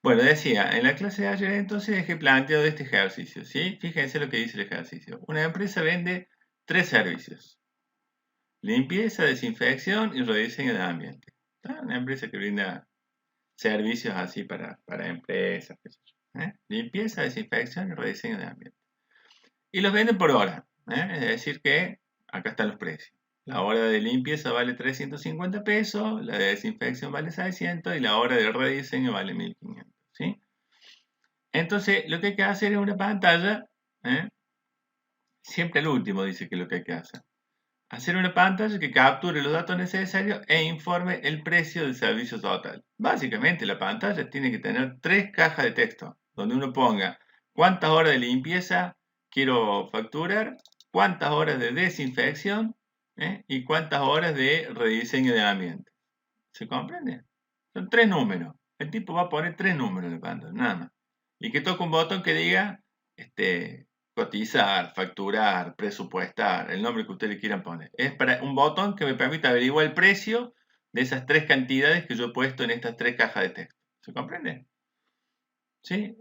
Bueno, decía, en la clase de ayer entonces dejé planteado este ejercicio, ¿sí? Fíjense lo que dice el ejercicio. Una empresa vende tres servicios: limpieza, desinfección y rediseño de ambiente. ¿Está? Una empresa que brinda servicios así para empresas, qué sé yo, ¿eh? Limpieza, desinfección y rediseño de ambiente. Y los venden por hora, ¿eh? Es decir que acá están los precios. La hora de limpieza vale 350 pesos, la de desinfección vale 600 y la hora de rediseño vale 1500, ¿sí? Entonces, lo que hay que hacer es una pantalla, ¿eh? Siempre el último dice que es lo que hay que hacer. Hacer una pantalla que capture los datos necesarios e informe el precio del servicio total. Básicamente, la pantalla tiene que tener tres cajas de texto, donde uno ponga cuántas horas de limpieza quiero facturar, cuántas horas de desinfección, y cuántas horas de rediseño de ambiente. ¿Se comprende? Son tres números. El tipo va a poner tres números en la pantalla, nada más. Y que toque un botón que diga cotizar, facturar, presupuestar, el nombre que ustedes le quieran poner. Es para un botón que me permita averiguar el precio de esas tres cantidades que yo he puesto en estas tres cajas de texto. ¿Se comprende? ¿Sí?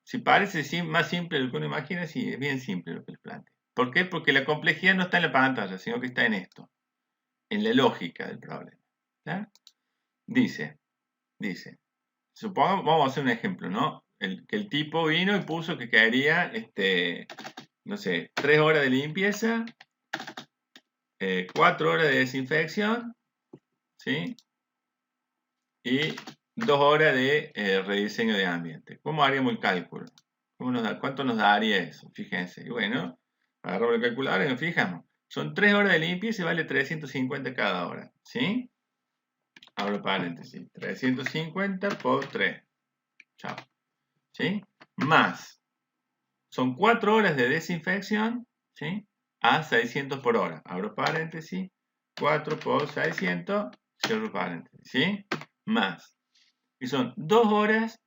Si parece más simple de lo que uno imagina, sí, es bien simple lo que les planteo. ¿Por qué? Porque la complejidad no está en la pantalla, sino que está en esto, en la lógica del problema. ¿Ya? Dice, dice, supongamos, vamos a hacer un ejemplo, ¿no? Que el tipo vino y puso que quedaría, no sé, 3 horas de limpieza, 4 horas de desinfección, ¿sí? Y 2 horas de rediseño de ambiente. ¿Cómo haríamos el cálculo? ¿Cuánto nos daría eso? Fíjense. Y bueno, agarramos el calculador y nos fijamos. Son 3 horas de limpieza y vale 350 cada hora, ¿sí? Abro paréntesis. 350 por 3. Chao. ¿Sí? Más. Son 4 horas de desinfección, ¿sí? A 600 por hora. Abro paréntesis. 4 por 600, cierro paréntesis, ¿sí? Más. Y son 2 horas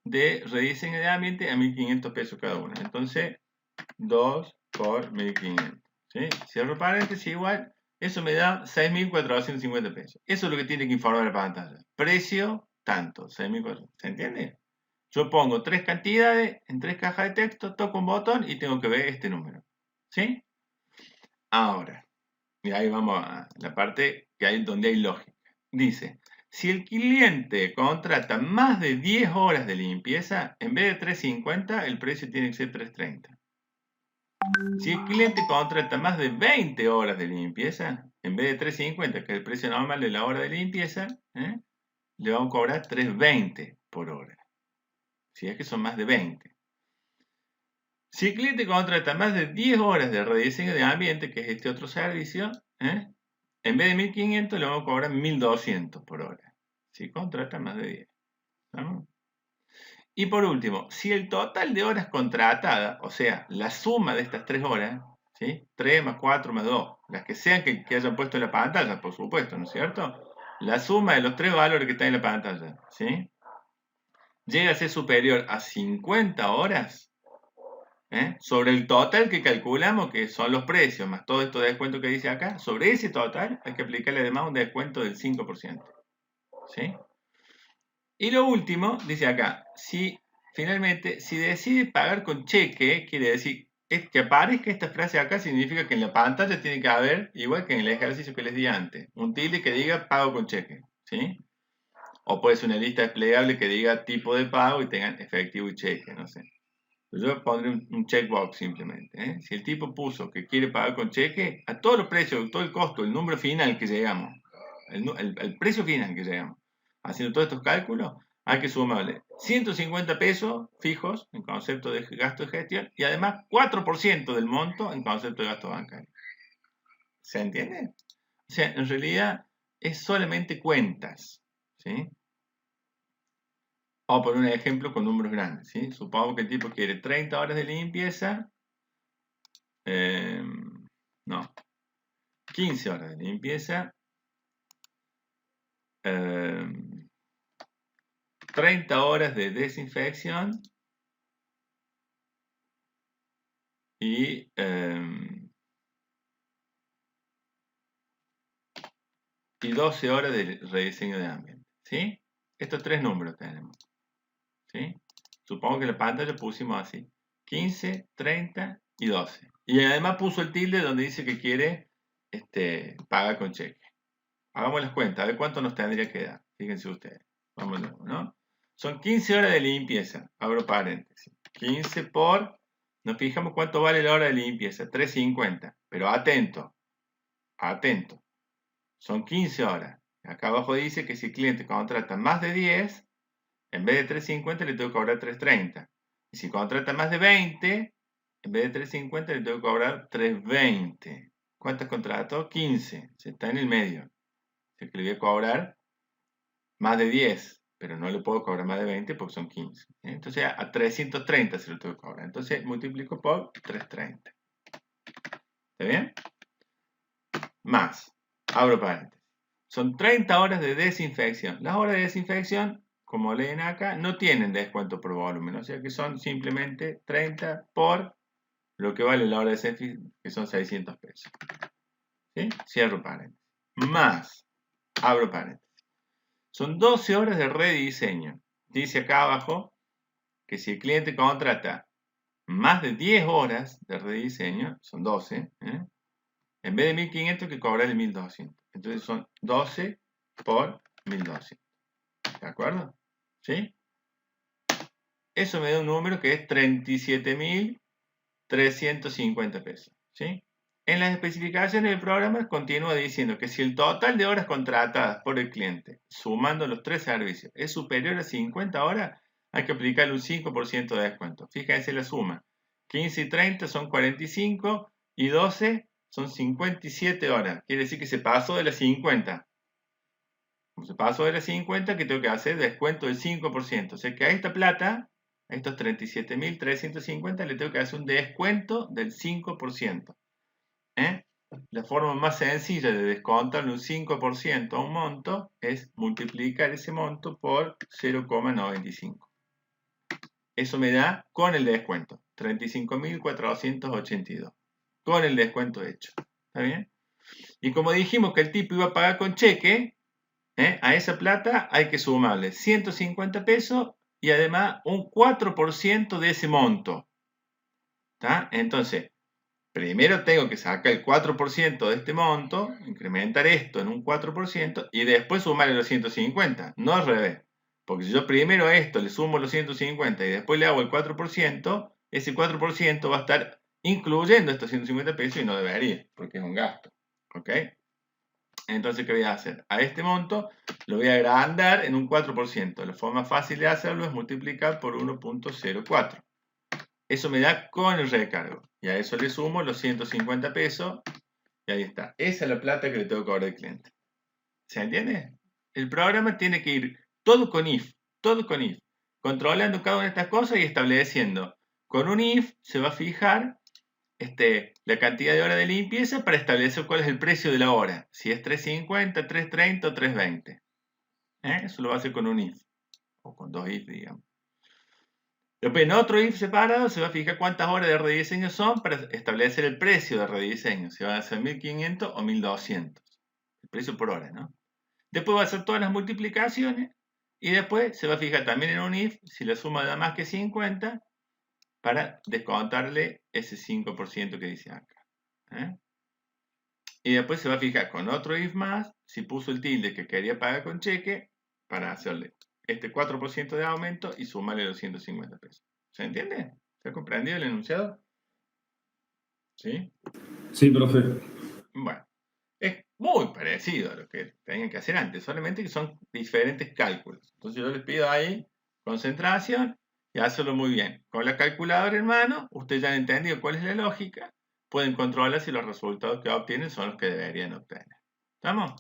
de rediseño de ambiente a 1500 pesos cada una. Entonces, 2 por 1500, ¿sí? Cierro paréntesis, igual. Eso me da 6.450 pesos. Eso es lo que tiene que informar la pantalla. Precio, tanto, 6.400. ¿Se entiende? Yo pongo tres cantidades en tres cajas de texto, toco un botón y tengo que ver este número. ¿Sí? Ahora, y ahí vamos a la parte donde hay lógica. Dice, si el cliente contrata más de 10 horas de limpieza, en vez de 350, el precio tiene que ser 330. Si el cliente contrata más de 20 horas de limpieza, en vez de 350, que es el precio normal de la hora de limpieza, le vamos a cobrar 320 por hora. Si es que son más de 20. Si el cliente contrata más de 10 horas de rediseño de ambiente, que es este otro servicio, en vez de 1500 le vamos a cobrar 1200 por hora. Si contrata más de 10. ¿Estamos? Y por último, si el total de horas contratadas, o sea, la suma de estas 3 horas, ¿sí? 3 más 4 más 2, las que sean que hayan puesto en la pantalla, por supuesto, ¿no es cierto? La suma de los tres valores que están en la pantalla, ¿sí? Llega a ser superior a 50 horas, sobre el total que calculamos, que son los precios, más todo esto de descuento que dice acá, sobre ese total hay que aplicarle además un descuento del 5%. ¿Sí? Y lo último, dice acá, finalmente, si decide pagar con cheque, quiere decir, que aparezca esta frase acá significa que en la pantalla tiene que haber, igual que en el ejercicio que les di antes, un tilde que diga pago con cheque. ¿Sí? O puede ser una lista desplegable que diga tipo de pago y tengan efectivo y cheque, no sé. Yo pondré un checkbox simplemente. Si el tipo puso que quiere pagar con cheque, a todos los precios, todo el costo, el número final que llegamos, el precio final que llegamos, haciendo todos estos cálculos, hay que sumarle 150 pesos fijos en concepto de gasto de gestión y además 4% del monto en concepto de gasto bancario. ¿Se entiende? O sea, en realidad es solamente cuentas. ¿Sí? Vamos a poner un ejemplo con números grandes. ¿Sí? Supongamos que el tipo quiere 30 horas de limpieza. No, 15 horas de limpieza, 30 horas de desinfección y 12 horas de rediseño de ambiente. ¿Sí? Estos tres números tenemos. ¿sí? Supongo que en la pantalla pusimos así. 15, 30 y 12. Y además puso el tilde donde dice que quiere pagar con cheque. Hagamos las cuentas, a ver cuánto nos tendría que dar. Fíjense ustedes. Vamos de nuevo, ¿no? Son 15 horas de limpieza. Abro paréntesis. 15 por... Nos fijamos cuánto vale la hora de limpieza. 3.50. Pero atento. Atento. Son 15 horas. Acá abajo dice que si el cliente contrata más de 10, en vez de 3.50 le tengo que cobrar 3.30. Y si contrata más de 20, en vez de 3.50 le tengo que cobrar 3.20. ¿Cuántas contrató? 15. Se está en el medio. Así que le voy a cobrar más de 10, pero no le puedo cobrar más de 20 porque son 15. Entonces a 330 se lo tengo que cobrar. Entonces multiplico por 330. ¿Está bien? Más. Abro paréntesis. Son 30 horas de desinfección. Las horas de desinfección, como leen acá, no tienen descuento por volumen. O sea que son simplemente 30 por lo que vale la hora de desinfección, que son 600 pesos. ¿Sí? Cierro paréntesis. Más. Abro paréntesis. Son 12 horas de rediseño. Dice acá abajo que si el cliente contrata más de 10 horas de rediseño, son 12, en vez de 1.500 hay que cobrarle 1.200. Entonces son 12 por 1.200. ¿De acuerdo? ¿Sí? Eso me da un número que es 37.350 pesos. ¿Sí? En las especificaciones del programa continúa diciendo que si el total de horas contratadas por el cliente, sumando los 3 servicios, es superior a 50 horas, hay que aplicarle un 5% de descuento. Fíjense la suma. 15 y 30 son 45 y 12 son 57 horas. Quiere decir que se pasó de las 50. Como se pasó de las 50, ¿qué tengo que hacer? Descuento del 5%. O sea que a esta plata, a estos 37.350, le tengo que hacer un descuento del 5%. La forma más sencilla de descontarle un 5% a un monto es multiplicar ese monto por 0,95. Eso me da con el descuento, 35.482, con el descuento hecho. ¿Está bien? Y como dijimos que el tipo iba a pagar con cheque, a esa plata hay que sumarle 150 pesos y además un 4% de ese monto. ¿Está? Entonces, primero tengo que sacar el 4% de este monto, incrementar esto en un 4% y después sumarle los 150, no al revés. Porque si yo primero a esto le sumo los 150 y después le hago el 4%, ese 4% va a estar incluyendo estos 150 pesos y no debería, porque es un gasto. ¿Ok? Entonces, ¿qué voy a hacer? A este monto lo voy a agrandar en un 4%. La forma fácil de hacerlo es multiplicar por 1.04. Eso me da con el recargo. Y a eso le sumo los 150 pesos. Y ahí está. Esa es la plata que le tengo que cobrar al cliente. ¿Se entiende? El programa tiene que ir todo con if. Todo con if. Controlando cada una de estas cosas y estableciendo. Con un if se va a fijar la cantidad de horas de limpieza para establecer cuál es el precio de la hora. Si es 3.50, 3.30 o 3.20. Eso lo va a hacer con un if. O con dos if, digamos. Después en otro if separado se va a fijar cuántas horas de rediseño son para establecer el precio de rediseño. Si van a ser 1.500 o 1.200. El precio por hora, ¿no? Después va a hacer todas las multiplicaciones y después se va a fijar también en un if si la suma da más que 50 para descontarle ese 5% que dice acá. Y después se va a fijar con otro if más si puso el tilde que quería pagar con cheque para hacerle este 4% de aumento y sumarle los 150 pesos. ¿Se entiende? ¿Se ha comprendido el enunciado? ¿Sí? Sí, profe. Bueno, es muy parecido a lo que tenían que hacer antes, solamente que son diferentes cálculos. Entonces yo les pido ahí concentración y hacerlo muy bien. Con la calculadora en mano, ustedes ya han entendido cuál es la lógica, pueden controlar si los resultados que obtienen son los que deberían obtener. ¿Estamos?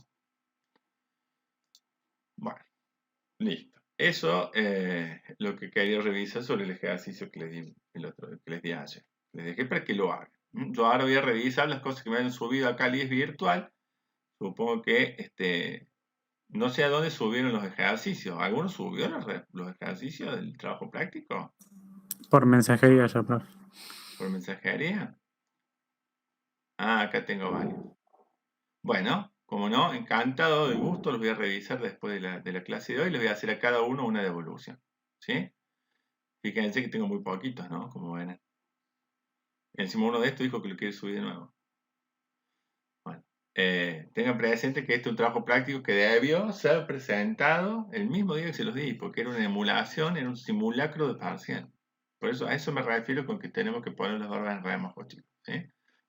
Bueno, listo. Eso es lo que quería revisar sobre el ejercicio que les di que les di ayer. Les dejé para que lo hagan. Yo ahora voy a revisar las cosas que me han subido acá al IES virtual. Supongo que no sé a dónde subieron los ejercicios. ¿Alguno subió los ejercicios del trabajo práctico? Por mensajería ya, profe. ¿Por mensajería? Ah, acá tengo varios. Bueno, como no, encantado, de gusto, los voy a revisar después de la clase de hoy. Les voy a hacer a cada uno una devolución. ¿Sí? Fíjense que tengo muy poquitos, ¿no? Como ven. Encima uno de estos dijo que lo quiere subir de nuevo. Bueno, tengan presente que este es un trabajo práctico que debió ser presentado el mismo día que se los di, porque era una emulación, era un simulacro de parcial. Por eso a eso me refiero con que tenemos que poner las barbas en remojo, chicos. ¿Sí?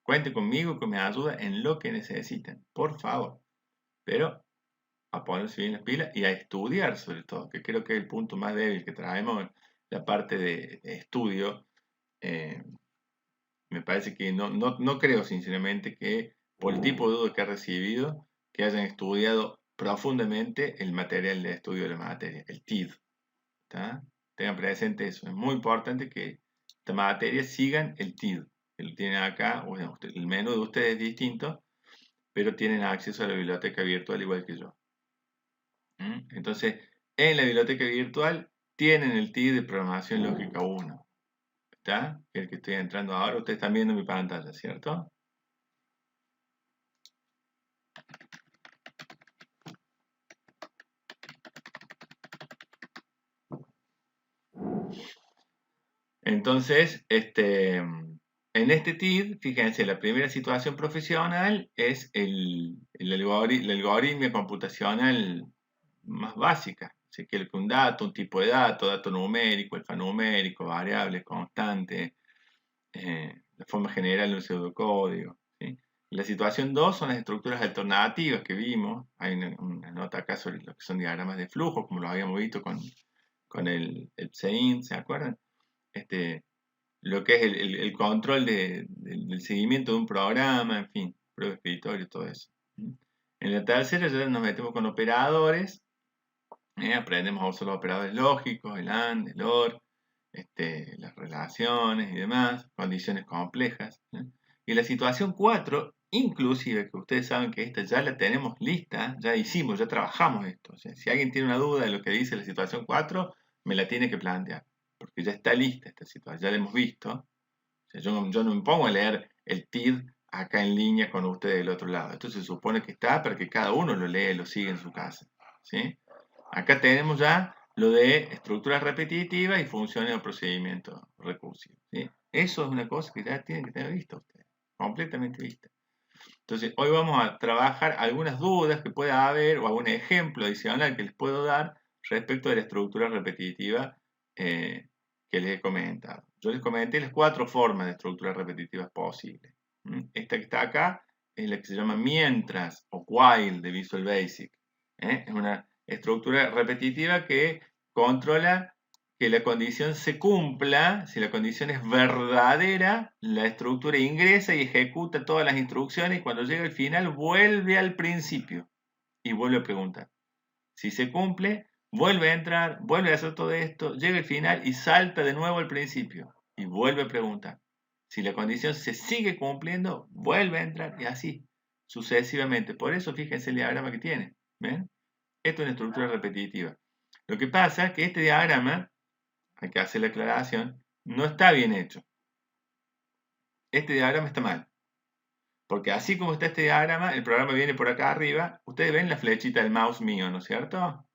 Cuente conmigo, con mi ayuda en lo que necesiten, por favor. Pero a ponerse bien las pilas y a estudiar sobre todo, que creo que es el punto más débil que traemos, la parte de estudio. Me parece que no creo sinceramente que por el tipo de dudas que ha recibido, que hayan estudiado profundamente el material de estudio de la materia, el TID. ¿Tá? Tengan presente eso, es muy importante que esta materia sigan el TID, que lo tienen acá, bueno, el menú de ustedes es distinto, pero tienen acceso a la biblioteca virtual igual que yo. Entonces, en la biblioteca virtual tienen el TID de programación lógica 1. ¿Está? El que estoy entrando ahora, ustedes están viendo mi pantalla, ¿cierto? Entonces, en este TID, fíjense, la primera situación profesional es la algoritmia computacional más básica. Así que un dato, un tipo de dato numérico, alfanumérico, variable, constante, la forma general de un pseudocódigo. ¿Sí? La situación 2 son las estructuras alternativas que vimos. Hay una nota acá sobre lo que son diagramas de flujo, como lo habíamos visto con el PSEIN, ¿se acuerdan? Lo que es el control del seguimiento de un programa, en fin, prueba de escritorio, todo eso. En la tercera ya nos metemos con operadores, aprendemos a usar los operadores lógicos, el AND, el OR, las relaciones y demás, condiciones complejas. Y la situación 4, inclusive, que ustedes saben que esta ya la tenemos lista, ya hicimos, ya trabajamos esto. O sea, si alguien tiene una duda de lo que dice la situación 4, me la tiene que plantear, porque ya está lista esta situación, ya la hemos visto. O sea, yo no me pongo a leer el TID acá en línea con ustedes del otro lado. Esto se supone que está para que cada uno lo lee, lo siga en su casa. ¿Sí? Acá tenemos ya lo de estructuras repetitivas y funciones o procedimientos recursivos. ¿Sí? Eso es una cosa que ya tienen que tener vista ustedes, completamente vista. Entonces, hoy vamos a trabajar algunas dudas que pueda haber o algún ejemplo adicional que les puedo dar respecto de la estructura repetitiva que les he comentado. Yo les comenté las 4 formas de estructuras repetitivas posibles. Esta que está acá es la que se llama mientras o while de Visual Basic. Es una estructura repetitiva que controla que la condición se cumpla. Si la condición es verdadera, la estructura ingresa y ejecuta todas las instrucciones y cuando llega al final vuelve al principio y vuelve a preguntar. Si se cumple, vuelve a entrar, vuelve a hacer todo esto, llega al final y salta de nuevo al principio y vuelve a preguntar. Si la condición se sigue cumpliendo, vuelve a entrar y así sucesivamente. Por eso fíjense el diagrama que tiene. ¿Ven? Esto es una estructura repetitiva. Lo que pasa es que este diagrama, hay que hacer la aclaración, no está bien hecho. Este diagrama está mal. Porque así como está este diagrama, el programa viene por acá arriba. Ustedes ven la flechita del mouse mío, ¿no es cierto?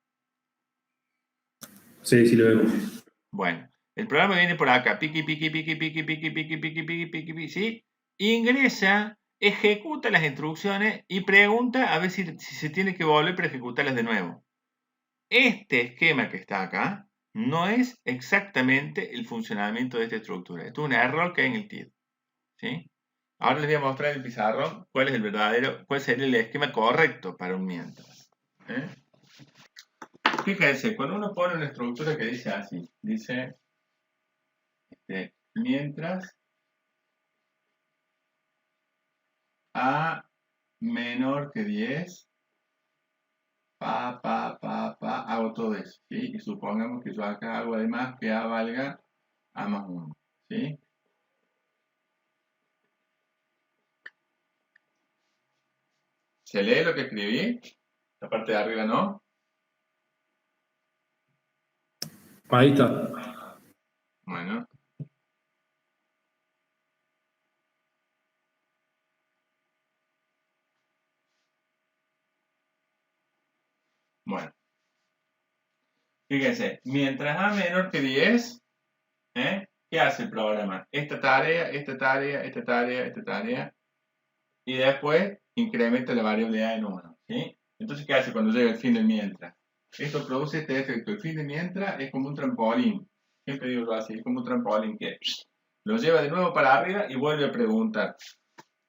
Sí, sí lo vemos. Bueno, el programa viene por acá, piqui, piqui, piqui, piqui, piqui, piqui, piqui, piqui, piqui, piqui, ¿sí? Ingresa, ejecuta las instrucciones y pregunta a ver si se tiene que volver para ejecutarlas de nuevo. Este esquema que está acá no es exactamente el funcionamiento de esta estructura. Esto es un error que hay en el TID. ¿Sí? Ahora les voy a mostrar en el pizarrón cuál es el verdadero, cuál sería el esquema correcto para un mientras. Fíjense, cuando uno pone una estructura que dice así, dice mientras A menor que 10, hago todo eso, ¿sí? Y supongamos que yo acá hago además que A valga A más 1, ¿sí? ¿Se lee lo que escribí? La parte de arriba, ¿no? Ahí está. Bueno. Bueno. Fíjense, mientras A menor que 10, ¿Qué hace el programa? Esta tarea, esta tarea, esta tarea, esta tarea, y después incrementa la variable a en 1, ¿sí? Entonces, ¿qué hace cuando llega el fin del mientras? Esto produce este efecto. El fin del mientras es como un trampolín. Siempre digo así, es como un trampolín que lo lleva de nuevo para arriba y vuelve a preguntar.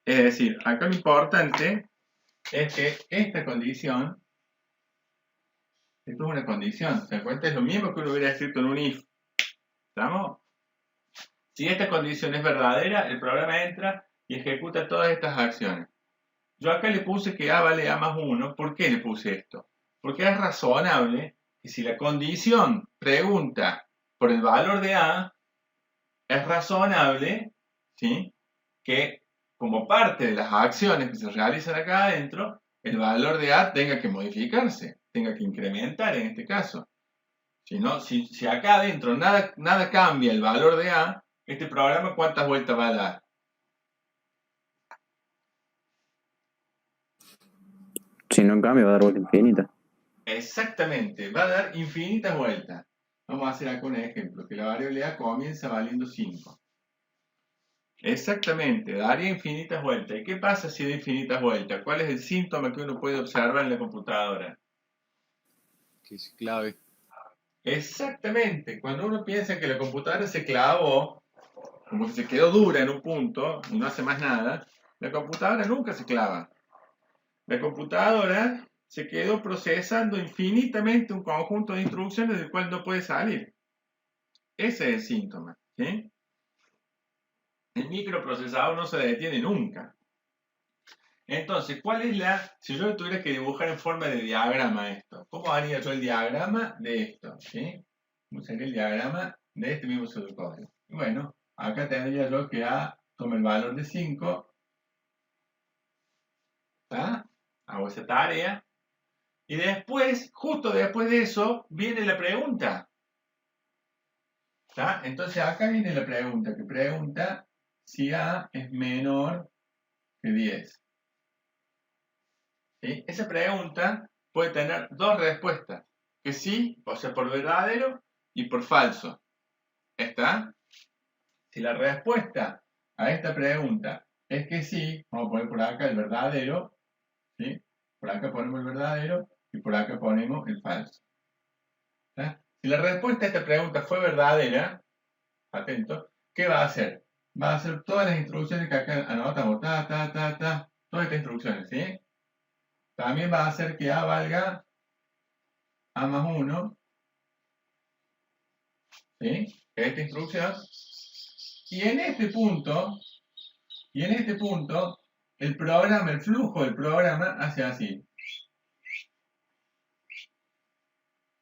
Es decir, acá lo importante es que esta condición, esto es una condición, ¿se dan cuenta? Es lo mismo que uno hubiera escrito en un if. ¿Estamos? Si esta condición es verdadera, el programa entra y ejecuta todas estas acciones. Yo acá le puse que A vale A más 1. ¿Por qué le puse esto? Porque es razonable que si la condición pregunta por el valor de A, es razonable, ¿sí?, que como parte de las acciones que se realizan acá adentro, el valor de A tenga que modificarse, tenga que incrementar en este caso. Si acá adentro nada cambia el valor de A, este programa ¿cuántas vueltas va a dar? Si no cambia, va a dar vuelta infinita. Exactamente, va a dar infinitas vueltas. Vamos a hacer acá un ejemplo, que la variable A comienza valiendo 5. Exactamente, daría infinitas vueltas. ¿Y qué pasa si da infinitas vueltas? ¿Cuál es el síntoma que uno puede observar en la computadora? Que es clave. Exactamente, cuando uno piensa que la computadora se clavó, como que se quedó dura en un punto y no hace más nada, la computadora nunca se clava. La computadora se quedó procesando infinitamente un conjunto de instrucciones del cual no puede salir. Ese es el síntoma, ¿sí? El microprocesador no se detiene nunca. Entonces, ¿cuál es si yo tuviera que dibujar en forma de diagrama esto? ¿Cómo haría yo el diagrama de esto? ¿Sí? ¿Cómo sería el diagrama de este mismo pseudocódigo? Bueno, acá tendría yo que A toma el valor de 5, ¿está? Hago esa tarea, y después, justo después de eso, viene la pregunta. ¿Está? Entonces acá viene la pregunta, que pregunta si A es menor que 10. ¿Sí? Esa pregunta puede tener dos respuestas, que sí, o sea, por verdadero y por falso. ¿Está? Si la respuesta a esta pregunta es que sí, vamos a poner por acá el verdadero, ¿sí? Por acá ponemos el verdadero y por acá ponemos el falso. ¿Está? Si la respuesta a esta pregunta fue verdadera, atento, ¿qué va a hacer? Va a hacer todas las instrucciones que acá anotamos, todas estas instrucciones, ¿sí? También va a hacer que A valga A más 1, ¿sí? Esta instrucción. Y en este punto, el programa, el flujo del programa hace así.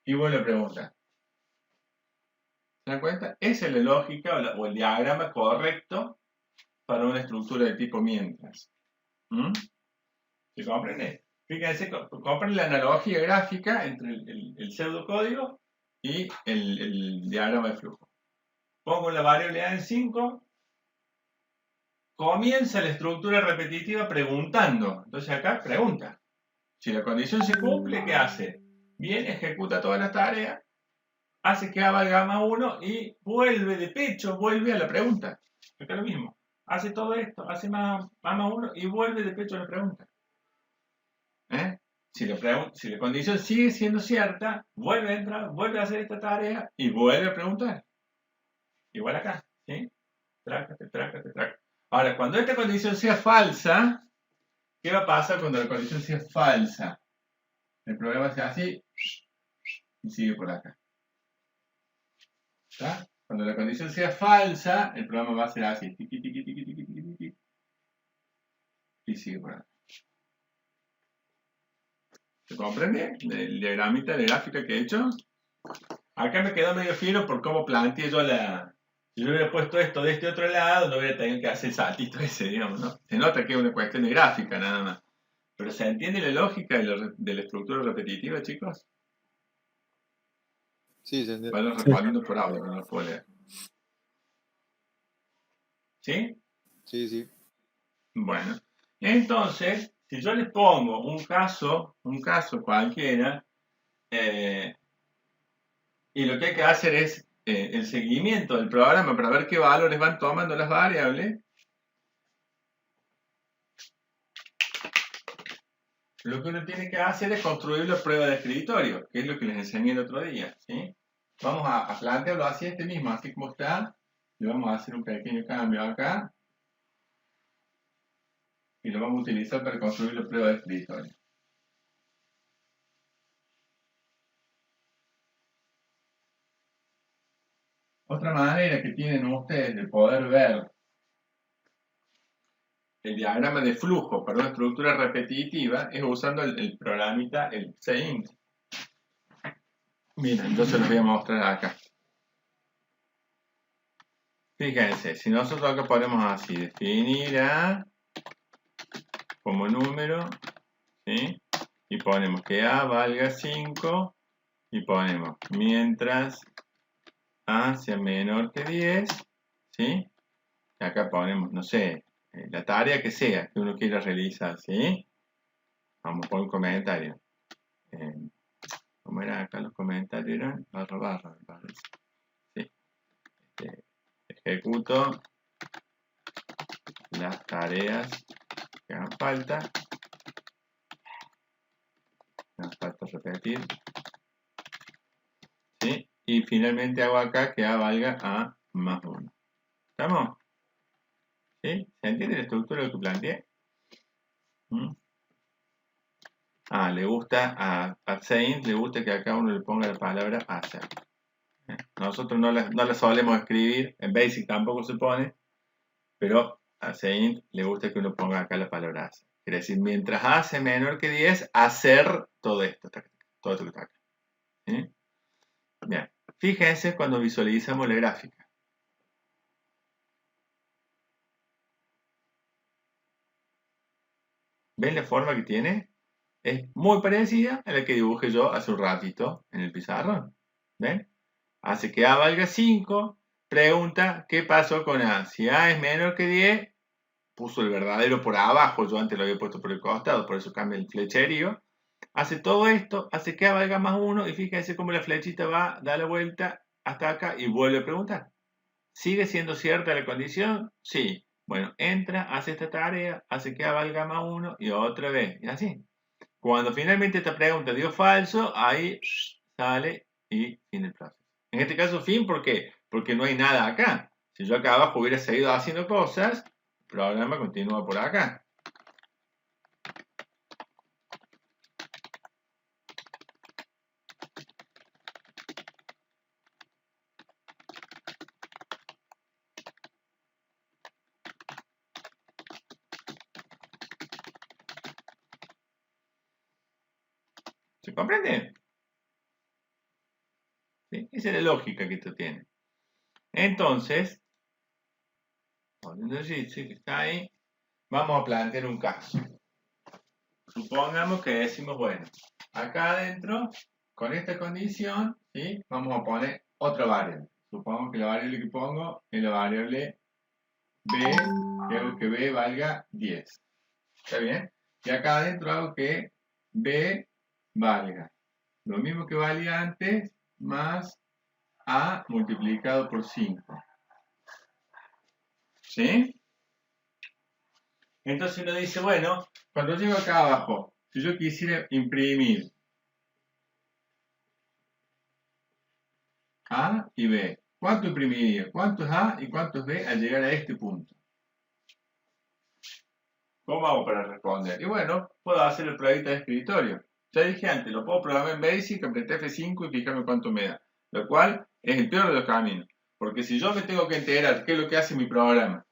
Y vuelve a preguntar. ¿Se dan cuenta? Esa es la lógica o el diagrama correcto para una estructura de tipo mientras. ¿Se comprende? Fíjense, comprende la analogía gráfica entre el pseudocódigo y el diagrama de flujo. Pongo la variable A en 5, comienza la estructura repetitiva preguntando. Entonces acá pregunta. Si la condición se cumple, ¿qué hace? Viene, ejecuta todas las tareas, hace que A valga A más 1 y vuelve de pecho, vuelve a la pregunta. Acá es lo mismo. Hace todo esto, hace A más 1 y vuelve de pecho a la pregunta. Si la condición sigue siendo cierta, vuelve a entrar, vuelve a hacer esta tarea y vuelve a preguntar. Igual acá, ¿sí? Trácate. Ahora, cuando esta condición sea falsa, ¿qué va a pasar cuando la condición sea falsa? El programa sea así y sigue por acá. ¿Está? Cuando la condición sea falsa, el programa va a ser así. Y sigue por acá. ¿Se comprende? El diagramita de gráfica que he hecho. Acá me quedó medio fino por cómo planteé yo Si yo hubiera puesto esto de este otro lado, no hubiera tenido que hacer el saltito ese, digamos, ¿no? Se nota que es una cuestión de gráfica, nada más. Pero ¿se entiende la lógica de la estructura repetitiva, chicos? Sí, se entiende. Van respondiendo por audio, que no lo puedo leer. ¿Sí? Sí. Bueno. Entonces, si yo les pongo un caso cualquiera, y lo que hay que hacer es el seguimiento del programa para ver qué valores van tomando las variables, lo que uno tiene que hacer es construir la prueba de escritorio, que es lo que les enseñé el otro día, ¿sí? Vamos a plantearlo así, mismo, así como está. Le vamos a hacer un pequeño cambio acá. Y lo vamos a utilizar para construir la prueba de escritorio. Otra manera que tienen ustedes de poder ver el diagrama de flujo para una estructura repetitiva es usando el programita, el CINT. Miren, yo se los voy a mostrar acá. Fíjense, si nosotros acá ponemos así, definir A como número, ¿sí? Y ponemos que A valga 5 y ponemos mientras A sea menor que 10, ¿sí? Y acá ponemos, no sé, la tarea que sea que uno quiera realizar, ¿sí? Vamos a poner un comentario. ¿Cómo era acá los comentarios? Eran barra barra, me parece. Sí. Ejecuto las tareas que hagan falta. Me hace falta repetir. ¿Sí? Y finalmente hago acá que A valga A más 1. ¿Estamos? ¿Sí? ¿Se entiende la estructura de lo que planteé? Le gusta a Saint, le gusta que acá uno le ponga la palabra hacer. Nosotros no la solemos escribir, en Basic tampoco se pone, pero a Saint le gusta que uno ponga acá la palabra hacer. Quiere decir, mientras A sea menor que 10, hacer todo esto, todo esto que está acá. ¿Sí? Bien, fíjense cuando visualizamos la gráfica. ¿Ven la forma que tiene? Es muy parecida a la que dibujé yo hace un ratito en el pizarrón. ¿Ven? Hace que A valga 5, pregunta qué pasó con A. Si A es menor que 10, puso el verdadero por abajo, yo antes lo había puesto por el costado, por eso cambia el flecherío. Hace todo esto, hace que A valga más 1 y fíjense cómo la flechita va, da la vuelta hasta acá y vuelve a preguntar. ¿Sigue siendo cierta la condición? Sí. Bueno, entra, hace esta tarea, hace que A valga más 1 y otra vez, y así. Cuando finalmente esta pregunta dio falso, ahí sale y fin el proceso. En este caso, fin, ¿por qué? Porque no hay nada acá. Si yo acá abajo hubiera seguido haciendo cosas, el programa continúa por acá. ¿Se comprende? ¿Sí? Esa es la lógica que esto tiene. Entonces, sí, que está ahí, vamos a plantear un caso. Supongamos que decimos, bueno, acá adentro, con esta condición, ¿sí? Vamos a poner otra variable. Supongo que la variable que pongo es la variable B, que hago que B valga 10. ¿Está bien? Y acá adentro hago que B valga lo mismo que valía antes, más A multiplicado por 5. ¿Sí? Entonces uno dice, bueno, cuando llego acá abajo, si yo quisiera imprimir A y B, ¿cuánto imprimiría? ¿Cuánto es A y cuánto es B al llegar a este punto? ¿Cómo hago para responder? Y bueno, puedo hacer el proyecto de escritorio. Ya dije antes, lo puedo programar en Basic, apreté F5 y fijarme cuánto me da. Lo cual es el peor de los caminos. Porque si yo me tengo que enterar qué es lo que hace mi programa,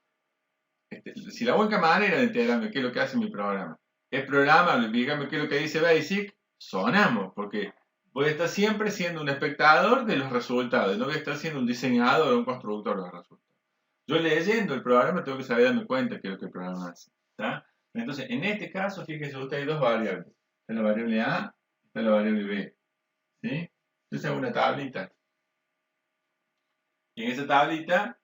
si la única manera de enterarme qué es lo que hace mi programa es programable, dígame qué es lo que dice Basic, sonamos, porque voy a estar siempre siendo un espectador de los resultados, no voy a estar siendo un diseñador o un constructor de los resultados. Yo leyendo el programa tengo que saber darme cuenta qué es lo que el programa hace. ¿Está? Entonces, en este caso, fíjense usted, hay dos variables. Está la variable A, está la variable B. ¿Sí? Entonces hago una tablita. Y en esa tablita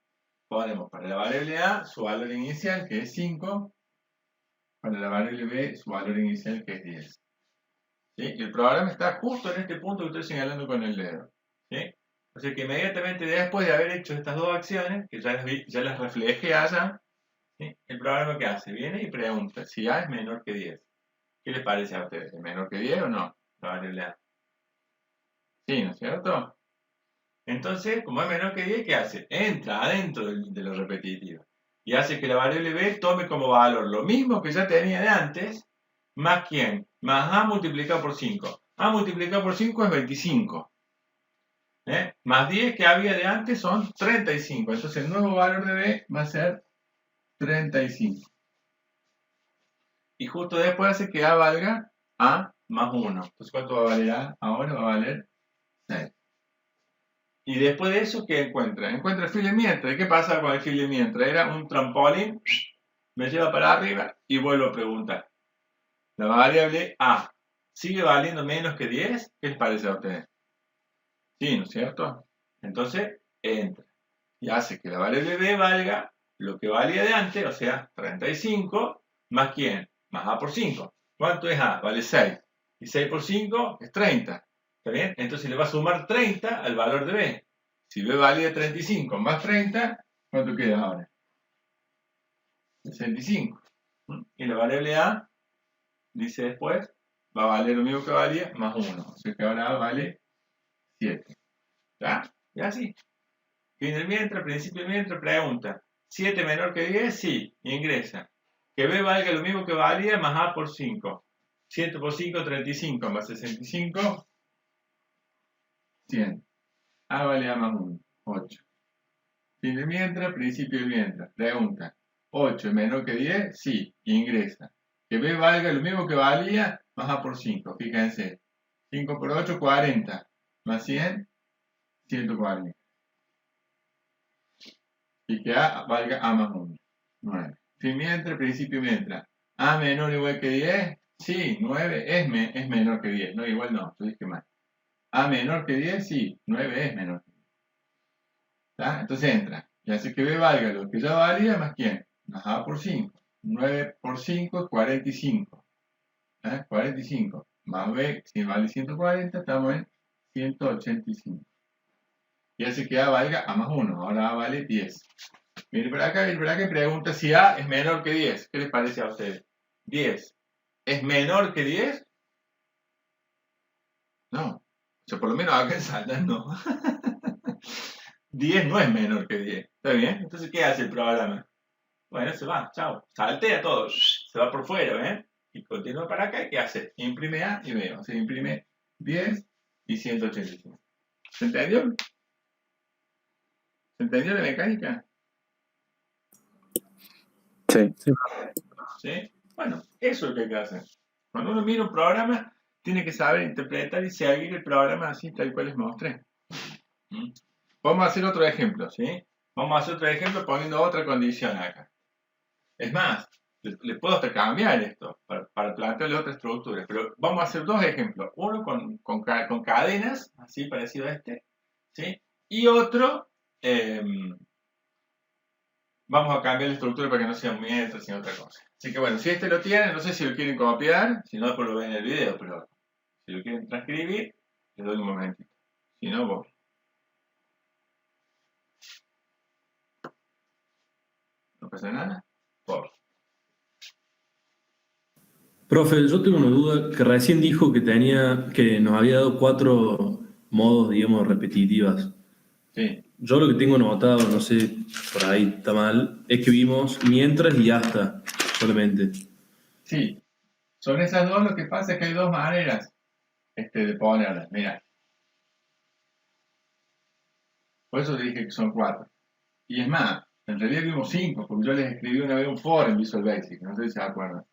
ponemos para la variable A su valor inicial, que es 5, para la variable B su valor inicial, que es 10. ¿Sí? Y el programa está justo en este punto que estoy señalando con el dedo. ¿Sí? O sea que inmediatamente después de haber hecho estas dos acciones, que ya las reflejé allá, ¿sí? El programa que hace, viene y pregunta si A es menor que 10. ¿Qué les parece a ustedes? ¿Es menor que 10 o no? La variable A. Sí, ¿no es cierto? Entonces, como es menor que 10, ¿qué hace? Entra adentro de lo repetitivo y hace que la variable B tome como valor lo mismo que ya tenía de antes, más ¿quién? Más A multiplicado por 5. A multiplicado por 5 es 25. Más 10 que había de antes son 35. Entonces el nuevo valor de B va a ser 35. Y justo después hace que A valga A más 1. Entonces, ¿cuánto va a valer A? Ahora va a valer 6. Y después de eso, ¿qué encuentra? Encuentra el fil mientras. ¿Qué pasa con el fil mientras? Era un trampolín, me lleva para arriba y vuelvo a preguntar. La variable A sigue valiendo menos que 10. ¿Qué les parece a ustedes? Sí, ¿no es cierto? Entonces, entra. Y hace que la variable B valga lo que valía de antes, o sea, 35, más ¿quién? Más A por 5. ¿Cuánto es A? Vale 6. Y 6 por 5 es 30. ¿Está bien? Entonces le va a sumar 30 al valor de B. Si B valía 35 más 30, ¿cuánto queda ahora? 65. Y la variable A, dice después, va a valer lo mismo que valía, más 1. O sea que ahora A vale 7. ¿Ya? Y así. Fin del mientras, principio del mientras, pregunta. ¿7 menor que 10? Sí, ingresa. Que B valga lo mismo que valía, más A por 5. 100 por 5, 35, más 65, 100. A vale A más 1, 8. Fin del mientras, principio del mientras. Pregunta. ¿8 es menor que 10? Sí, ingresa. Que B valga lo mismo que valía, más A por 5. Fíjense. 5 por 8, 40. Más 100, 140. Y que A valga A más 1. 9. Fin mientras, principio mientras. A menor o igual que 10. Sí, 9 es menor que 10. No, igual no, yo dije mal. A menor que 10, sí, 9 es menor que 10. ¿Está? Entonces entra. Y hace que B valga lo que ya valía más quién. Más A por 5. 9 por 5 es 45. 45. Más B, si vale 140, estamos en 185. Y hace que A valga A más 1. Ahora A vale 10. Mire para acá y pregunta si A es menor que 10. ¿Qué les parece a ustedes? 10. ¿Es menor que 10? No. O sea, por lo menos acá en Salta no. 10 no es menor que 10. ¿Está bien? Entonces, ¿qué hace el programa? Bueno, se va, chao. Saltea todo. Se va por fuera, ¿eh? Y continúa para acá. ¿Y qué hace? Imprime A y B. O sea, imprime 10 y 185. ¿Se entendió? ¿Se entendió la mecánica? Sí. ¿Sí? Bueno, eso es lo que hay que hacer. Cuando uno mira un programa, tiene que saber interpretar y seguir el programa así tal cual les mostré. Vamos a hacer otro ejemplo, ¿sí? Vamos a hacer otro ejemplo poniendo otra condición acá. Es más, le puedo hasta cambiar esto para plantearle otra estructura, pero vamos a hacer dos ejemplos. Uno con cadenas, así parecido a este, ¿sí? Y otro, vamos a cambiar la estructura para que no sea un mientras, sino otra cosa. Así que bueno, si este lo tienen, no sé si lo quieren copiar, si no después lo ven en el video, pero si lo quieren transcribir, les doy un momentito. Si no, voy. ¿No pasa nada? Por. Profe, yo tengo una duda que recién dijo que nos había dado 4 modos, digamos, repetitivas. Sí, Yo lo que tengo notado, no sé, por ahí está mal, es que vimos mientras y hasta, solamente. sí. Son esas dos, lo que pasa es que hay dos maneras de ponerlas. Mira. Por eso te dije que son 4. Y es más, en realidad vimos 5, porque yo les escribí una vez un for en Visual Basic, no sé si se acuerdan.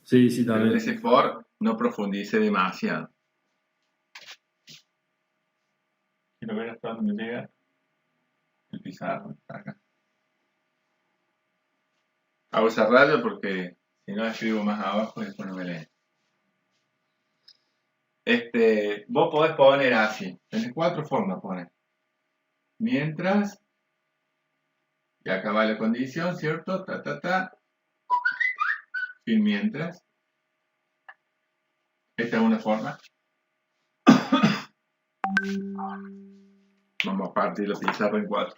Sí, sí, Pero en también. ese for no profundice demasiado. Quiero ver hasta dónde me llega el pizarro. Acá. Hago esa radio porque si no escribo más abajo y después no me leen. Vos podés poner así. Tenés 4 formas poner. Mientras, y acá va la condición, ¿cierto? Fin mientras. Esta es una forma. Vamos a partir la pizarra en 4.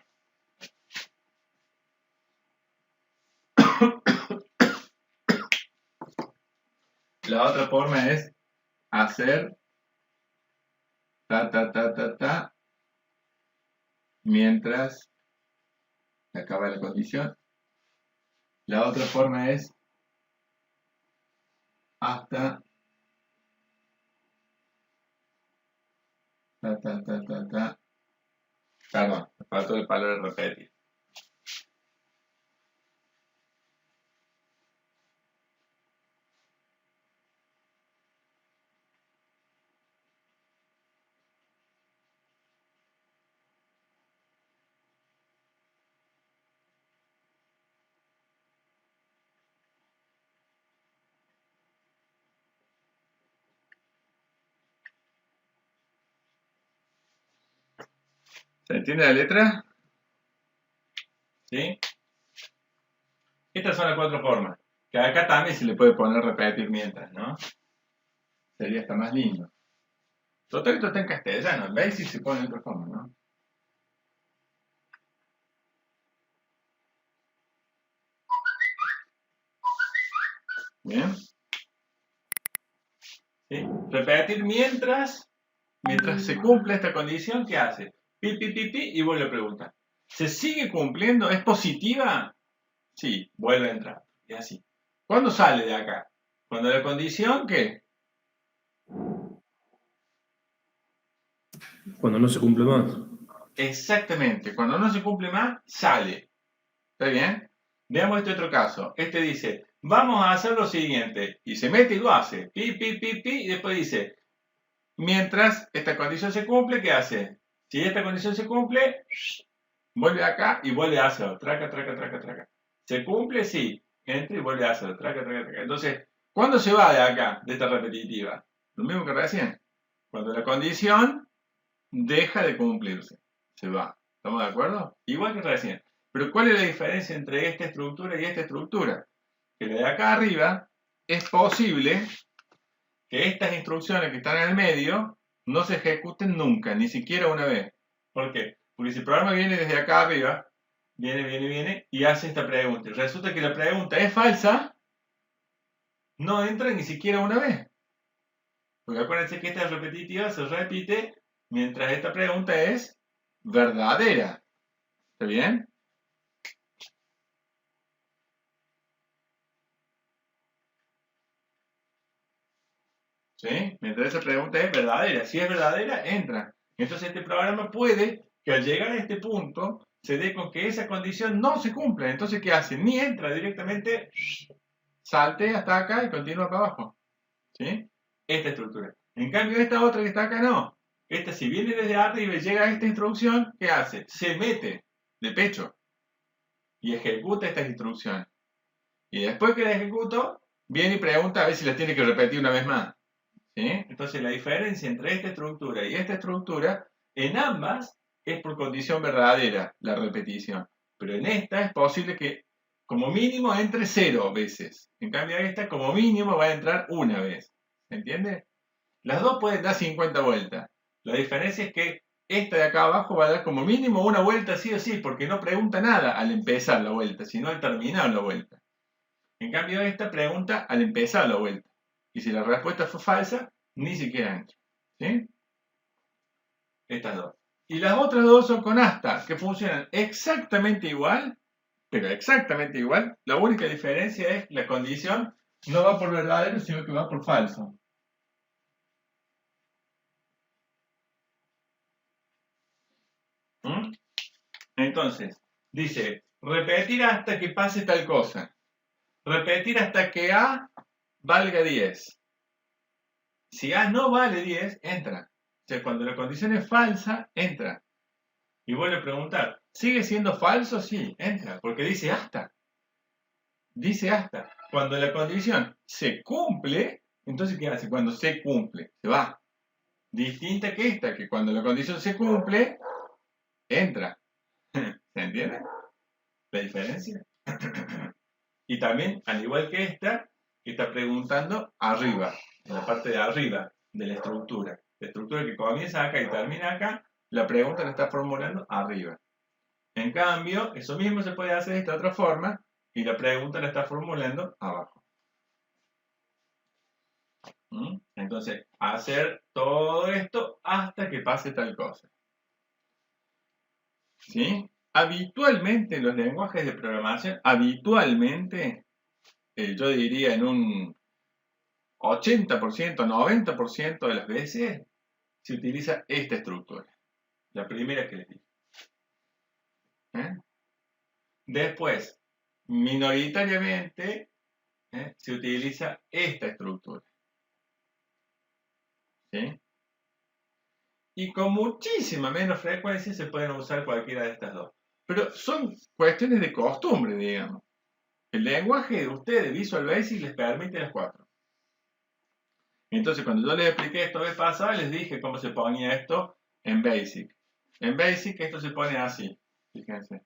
La otra forma es hacer ta, mientras se acaba la condición. La otra forma es hasta ta. Perdón, me faltó el palabra repetir. ¿Se entiende la letra? ¿Sí? Estas son las 4 formas. Que acá también se le puede poner repetir mientras, ¿no? Sería hasta más lindo. Total, esto está en castellano. ¿Veis si se pone de otra forma, no? Bien. ¿Sí? Repetir mientras se cumple esta condición, ¿qué hace? Pi, y vuelve a preguntar. ¿Se sigue cumpliendo? ¿Es positiva? Sí, vuelve a entrar. Y así. ¿Cuándo sale de acá? Cuando la condición, ¿qué? Cuando no se cumple más. Exactamente. Cuando no se cumple más, sale. ¿Está bien? Veamos este otro caso. Este dice, vamos a hacer lo siguiente. Y se mete y lo hace. Pi, y después dice, mientras esta condición se cumple, ¿qué hace? Si esta condición se cumple, vuelve acá y vuelve a hacerlo. Traca. ¿Se cumple? Sí. Entra y vuelve a hacerlo. Traca. Entonces, ¿cuándo se va de acá, de esta repetitiva? Lo mismo que recién. Cuando la condición deja de cumplirse. Se va. ¿Estamos de acuerdo? Igual que recién. Pero ¿cuál es la diferencia entre esta estructura y esta estructura? Que la de acá arriba es posible que estas instrucciones que están en el medio no se ejecuten nunca, ni siquiera una vez. ¿Por qué? Porque si el programa viene desde acá arriba, viene y hace esta pregunta, y resulta que la pregunta es falsa, no entra ni siquiera una vez. Porque acuérdense que esta repetitiva se repite mientras esta pregunta es verdadera. ¿Está bien? ¿Sí? Mientras esa pregunta es verdadera. Si es verdadera, entra. Entonces este programa puede que al llegar a este punto se dé con que esa condición no se cumpla. Entonces, ¿qué hace? Ni entra directamente, salte hasta acá y continúa para abajo. ¿Sí? Esta estructura. En cambio, esta otra que está acá no. Esta, si viene desde arriba y llega a esta instrucción, ¿qué hace? Se mete de pecho y ejecuta estas instrucciones. Y después que la ejecuto, viene y pregunta a ver si la tiene que repetir una vez más. ¿Sí? Entonces la diferencia entre esta estructura y esta estructura, en ambas es por condición verdadera la repetición. Pero en esta es posible que como mínimo entre 0 veces. En cambio esta como mínimo va a entrar una vez. ¿Se entiende? Las dos pueden dar 50 vueltas. La diferencia es que esta de acá abajo va a dar como mínimo una vuelta sí o sí, porque no pregunta nada al empezar la vuelta, sino al terminar la vuelta. En cambio esta pregunta al empezar la vuelta. Y si la respuesta fue falsa, ni siquiera entra. ¿Sí? Estas dos. Y las otras dos son con hasta, que funcionan exactamente igual, pero exactamente igual. La única diferencia es la condición no va por verdadero, sino que va por falso. ¿Mm? Entonces, dice, repetir hasta que pase tal cosa. Repetir hasta que A valga 10. Si A no vale 10, entra. O sea, cuando la condición es falsa, entra. Y vuelve a preguntar, ¿sigue siendo falso? Sí, entra, porque dice hasta. Dice hasta. Cuando la condición se cumple, entonces ¿qué hace? Cuando se cumple, se va. Distinta que esta, que cuando la condición se cumple, entra. ¿Se entiende? ¿La diferencia? Y también, al igual que esta, está preguntando arriba, en la parte de arriba de la estructura. La estructura que comienza acá y termina acá, la pregunta la está formulando arriba. En cambio, eso mismo se puede hacer de esta otra forma y la pregunta la está formulando abajo. Entonces, hacer todo esto hasta que pase tal cosa. ¿Sí? Habitualmente en los lenguajes de programación, yo diría en un 80%, 90% de las veces, se utiliza esta estructura. La primera que les dije. Después, minoritariamente, se utiliza esta estructura. ¿Sí? Y con muchísima menos frecuencia se pueden usar cualquiera de estas dos. Pero son cuestiones de costumbre, digamos. El lenguaje de ustedes, Visual Basic, les permite las cuatro. Entonces, cuando yo les expliqué esto vez pasada, les dije cómo se ponía esto en Basic. En Basic esto se pone así. Fíjense.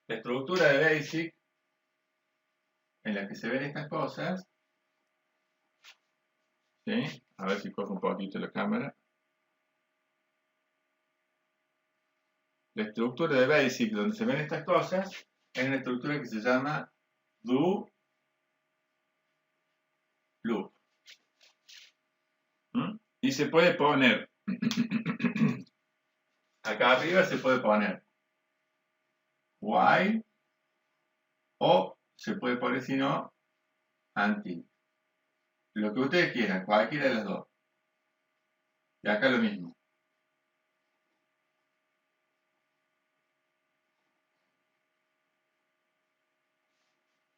La estructura de Basic, en la que se ven estas cosas, ¿sí? A ver si cojo un poquito la cámara. La estructura de Basic, donde se ven estas cosas, es una estructura que se llama do loop. Y se puede poner, acá arriba se puede poner while, o se puede poner, si no, until. Lo que ustedes quieran, cualquiera de las dos. Y acá lo mismo.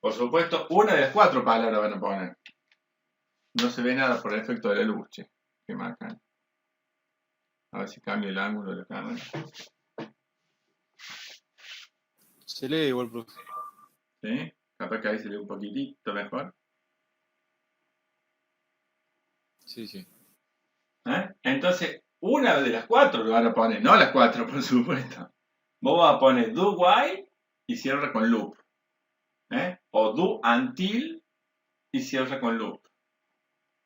Por supuesto, una de las cuatro palabras van a poner. No se ve nada por el efecto de la luz, che. Qué bacán. A ver si cambio el ángulo de la cámara. Se lee igual, profe. ¿Sí? Capaz que ahí se lee un poquitito mejor. Sí, sí. Entonces, una de las cuatro lo van a poner. No las cuatro, por supuesto. Vos vas a poner do while y cierra con loop. O do until y cierra con loop.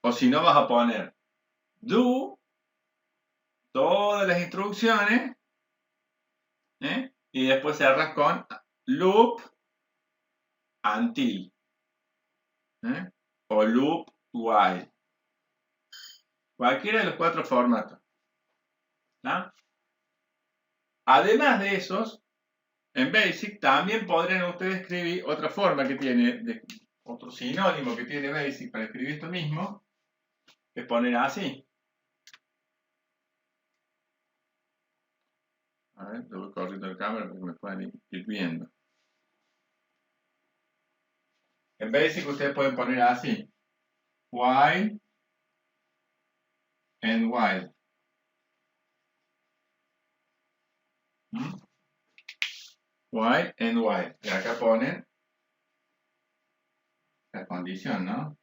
O si no, vas a poner do todas las instrucciones y después cerras con loop until o loop while. Cualquiera de los cuatro formatos. ¿No? Además de esos, en Basic también podrían ustedes escribir otra forma que tiene, otro sinónimo que tiene Basic para escribir esto mismo, que es poner así. A ver, lo voy corriendo la cámara para que me puedan ir viendo. En Basic ustedes pueden poner así. While and while. While and while. Y acá ponen la condición, ¿no?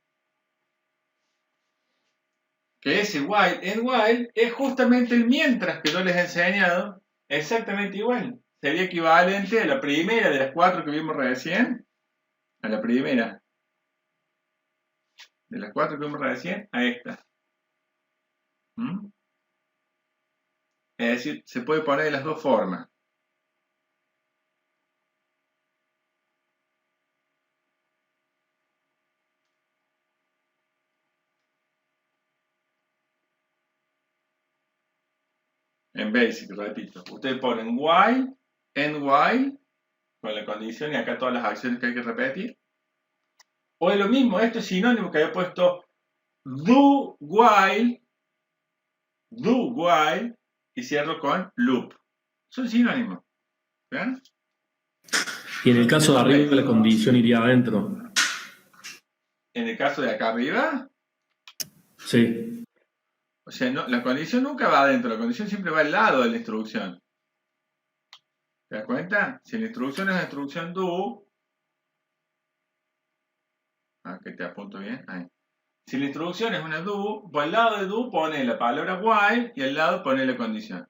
Que ese while and while es justamente el mientras que yo les he enseñado, exactamente igual. Sería equivalente a la primera de las cuatro que vimos recién, a la primera de las cuatro que vimos recién, a esta. Es decir, se puede poner de las dos formas. En Basic, repito. Ustedes ponen while, and while, con la condición y acá todas las acciones que hay que repetir. O es lo mismo, esto es sinónimo que había puesto do while, y cierro con loop. Son sinónimos. ¿Ven? Y en el caso de arriba, la condición iría adentro. En el caso de acá arriba, Sí. o sea, no, la condición nunca va adentro, la condición siempre va al lado de la instrucción. ¿Te das cuenta? Si la instrucción es la instrucción do, que te apunto bien, ahí. Si la instrucción es una do, pues al lado de do pone la palabra while y al lado pone la condición.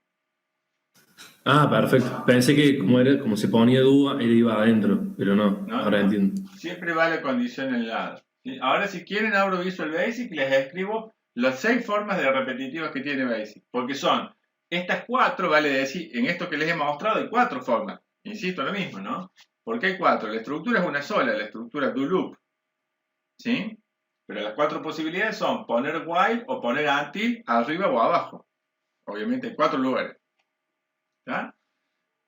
Ah, perfecto. Pensé que como se ponía duda, él iba adentro, pero no, No, ahora no. entiendo. Siempre va la condición al lado. ¿Sí? Ahora si quieren abro Visual Basic y les escribo las 6 formas de repetitivas que tiene BASIC, porque son estas 4, vale decir, en esto que les he mostrado hay 4 formas, insisto, lo mismo, ¿no? ¿Por qué hay 4? La estructura es una sola, la estructura do loop, ¿sí? Pero las 4 posibilidades son poner while o poner until arriba o abajo. Obviamente hay 4 lugares. ¿Tá?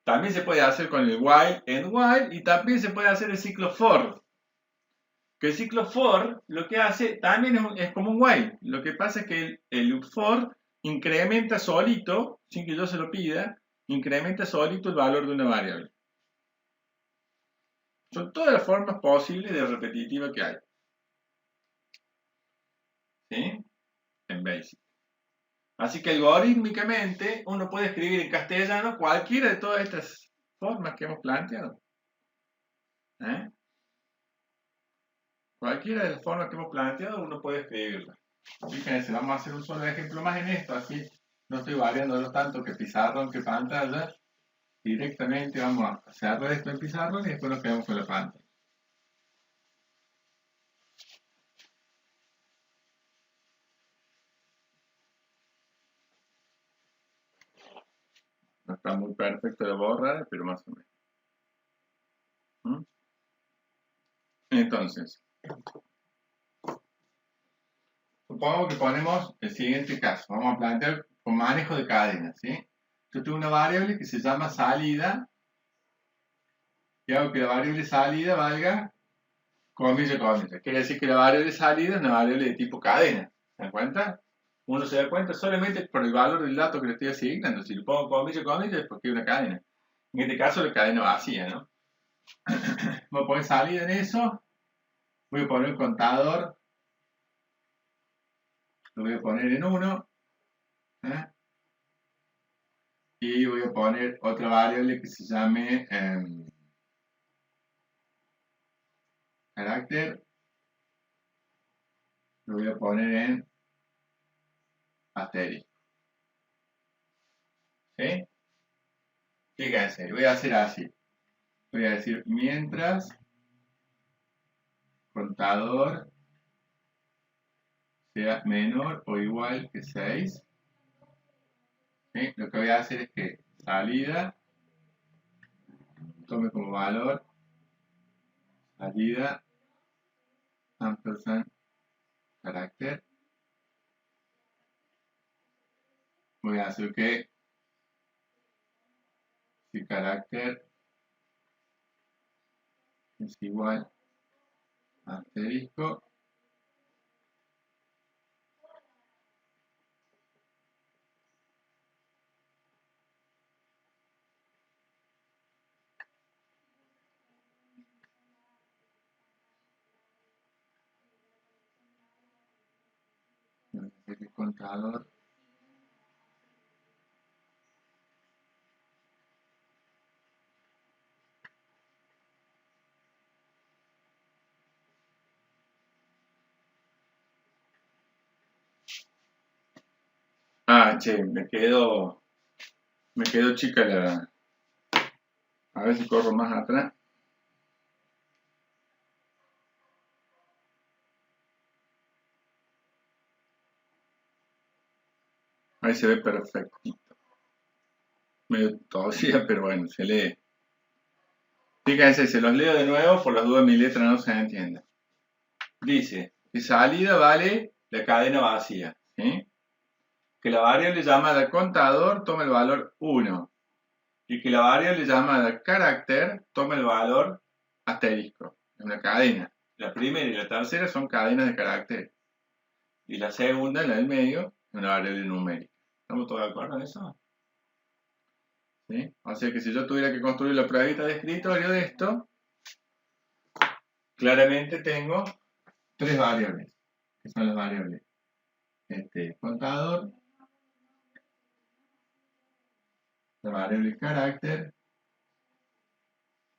También se puede hacer con el while, and while, y también se puede hacer el ciclo for. Que el ciclo for lo que hace también es como un while. Lo que pasa es que el loop for incrementa solito, sin que yo se lo pida, incrementa solito el valor de una variable. Son todas las formas posibles de repetitiva que hay. ¿Sí? En BASIC. Así que algorítmicamente uno puede escribir en castellano cualquiera de todas estas formas que hemos planteado. ¿Eh? Cualquiera de las formas que hemos planteado uno puede escribirla. Fíjense, vamos a hacer un solo ejemplo más en esto, así no estoy variándolo tanto que pizarrón que pantalla. Directamente vamos a cerrar esto en pizarrón y después nos quedamos con la pantalla. No está muy perfecto de borrar, pero más o menos. ¿Mm? Entonces, supongamos que ponemos el siguiente caso. Vamos a plantear con manejo de cadenas, ¿sí? Yo tengo una variable que se llama salida y hago que la variable salida valga comilla, comilla. Quiere decir que la variable salida es una variable de tipo cadena. ¿Se dan cuenta? Uno se da cuenta solamente por el valor del dato que le estoy asignando. Si le pongo comilla, comilla es porque es una cadena. En este caso la cadena vacía, ¿no? Voy a poner salida en eso. Voy a poner el contador. Lo voy a poner en 1. ¿Eh? Y voy a poner otra variable que se llame carácter. Lo voy a poner en asterisco. ¿Sí? Fíjense, voy a hacer así. Voy a decir mientras contador sea menor o igual que 6. ¿Sí? Lo que voy a hacer es que salida tome como valor salida ampersand carácter. Voy a hacer que si carácter es igual a asterisco, el contador che, me quedo chica la. A ver si corro más atrás. Ahí se ve perfectito. Medio todavía, pero bueno, se lee. Fíjense, se los leo de nuevo, por las dudas mi letra no se entienda. Dice que salida vale la cadena vacía, ¿sí? Que la variable llamada contador toma el valor 1 y que la variable llamada carácter toma el valor asterisco. Es una cadena. La primera y la tercera son cadenas de carácter y la segunda, la del medio, es una variable numérica. ¿Estamos todos de acuerdo en eso? ¿Sí? O sea que si yo tuviera que construir la pruebita de escritorio de esto, claramente tengo 3 variables, que son las variables contador, la variable carácter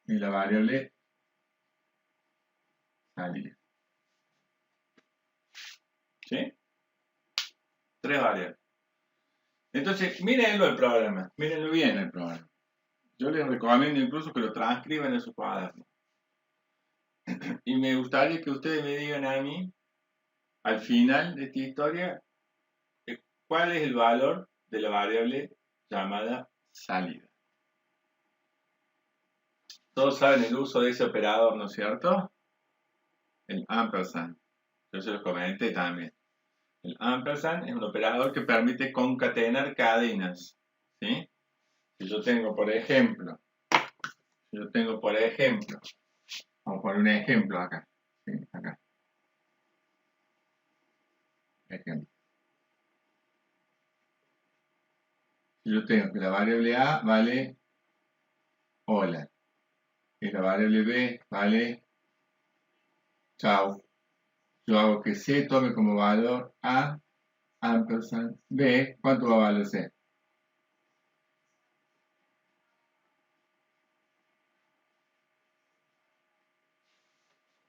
y la variable salida. ¿Sí? 3 variables. Entonces, mírenlo el programa, mírenlo bien el programa. Yo les recomiendo incluso que lo transcriban en su cuaderno. Y me gustaría que ustedes me digan a mí, al final de esta historia, ¿cuál es el valor de la variable llamada salida? Todos saben el uso de ese operador, ¿no es cierto? El ampersand. Yo se los comenté también. El ampersand es un operador que permite concatenar cadenas. ¿Sí? Si yo tengo, por ejemplo, vamos a poner un ejemplo acá. ¿Sí? Acá. Ejemplo. Si yo tengo que la variable A vale hola. Y la variable B vale chao. Yo hago que C tome como valor A ampersand B. ¿Cuánto va a valer C?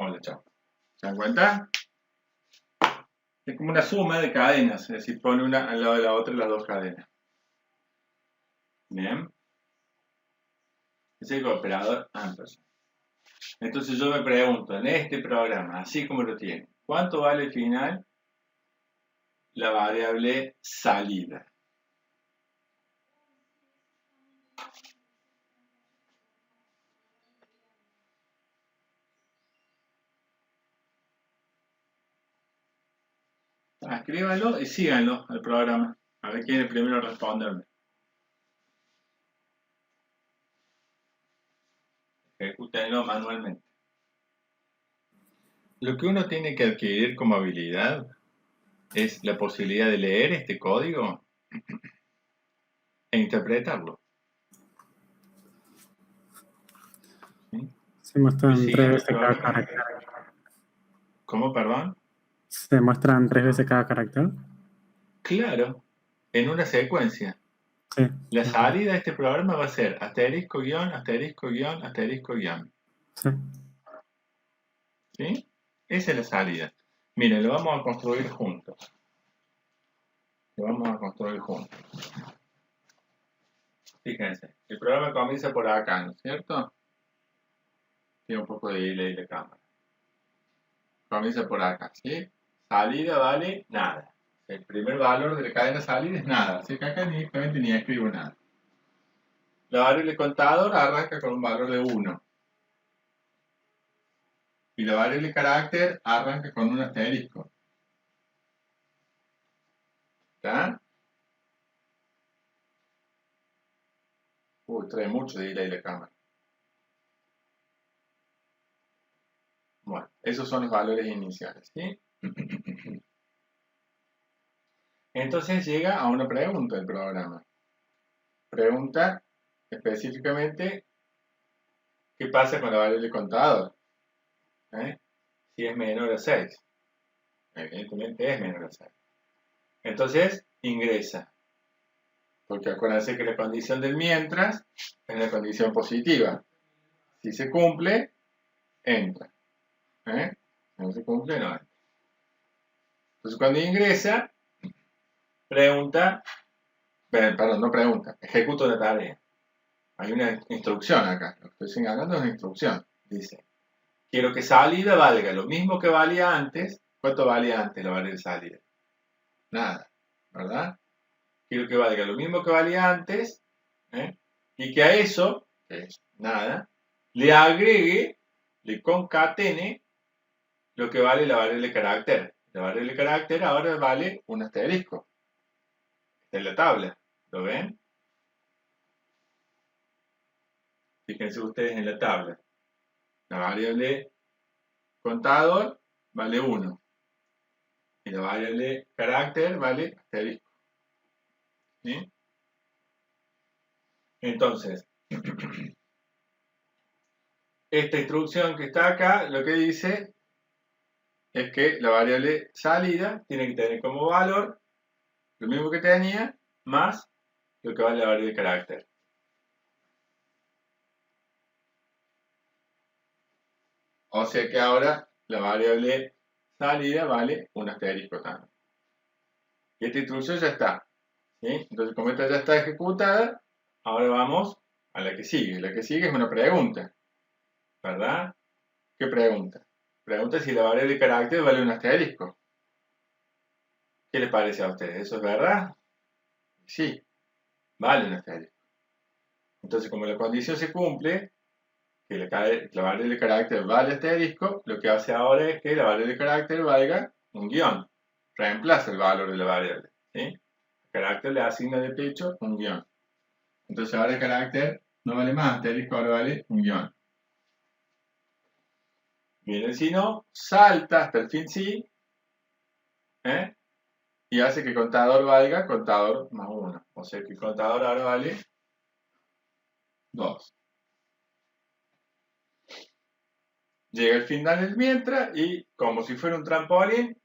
Hola, chao. ¿Se dan cuenta? Es como una suma de cadenas, es decir, pone una al lado de la otra las dos cadenas. Bien. Ese es el operador ampersand. Entonces yo me pregunto, en este programa, así como lo tiene, ¿cuánto vale al final la variable salida? Escríbanlo y síganlo al programa. A ver quién es el primero a responderme. Ejecútenlo manualmente. Lo que uno tiene que adquirir como habilidad es la posibilidad de leer este código e interpretarlo. ¿Sí? Se muestran Sí, 3 veces el cada programa. carácter. ¿Cómo, perdón? Se muestran 3 veces cada carácter. Claro, en una secuencia. Sí. La salida de este programa va a ser asterisco guión, asterisco guión, asterisco guión. Sí. ¿Sí? Esa es la salida. Miren, lo vamos a construir juntos. Fíjense, el programa comienza por acá, ¿no es cierto? Tiene un poco de delay de cámara. Comienza por acá, ¿sí? Salida vale nada. El primer valor de la cadena salida es nada. Así que acá directamente ni escribo nada. La variable contador arranca con un valor de 1. Y la variable carácter arranca con un asterisco. ¿Está? Uy, trae mucho delay la cámara. Bueno, esos son los valores iniciales, ¿sí? Entonces llega a una pregunta el programa. Pregunta específicamente qué pasa con la variable contador. Si es menor a 6. Evidentemente es menor a 6. Entonces ingresa. Porque acuérdense que la condición del mientras es la condición positiva. Si se cumple, entra. Si no se cumple, no entra. Entonces cuando ingresa, pregunta, perdón, no pregunta, ejecuta una tarea. Hay una instrucción acá. Lo que estoy señalando es una instrucción. Dice, quiero que salida valga lo mismo que valía antes. ¿Cuánto valía antes la variable salida? Nada, ¿verdad? Quiero que valga lo mismo que valía antes, y que a eso, que es nada, le agregue, le concatene lo que vale la variable carácter. La variable carácter ahora vale un asterisco. Está en la tabla, ¿lo ven? Fíjense ustedes en la tabla. La variable contador vale 1. Y la variable carácter vale asterisco. ¿Sí? Entonces, esta instrucción que está acá, lo que dice es que la variable salida tiene que tener como valor lo mismo que tenía, más lo que vale la variable carácter. O sea que ahora la variable salida vale un asterisco también. Y esta instrucción ya está. ¿Sí? Entonces, como esta ya está ejecutada, ahora vamos a la que sigue. La que sigue es una pregunta, ¿verdad? ¿Qué pregunta? Pregunta si la variable carácter vale un asterisco. ¿Qué les parece a ustedes? ¿Eso es verdad? Sí, vale un asterisco. Entonces, como la condición se cumple, que la variable de carácter vale asterisco, lo que hace ahora es que la variable de carácter valga un guión. Reemplaza el valor de la variable. ¿Sí? El carácter le asigna de pecho un guión. Entonces ahora el carácter no vale más asterisco, ahora vale un guión. Viene el si no, salta hasta el fin sí, y hace que contador valga contador más 1. O sea que el contador ahora vale 2. Llega el final del mientras y como si fuera un trampolín,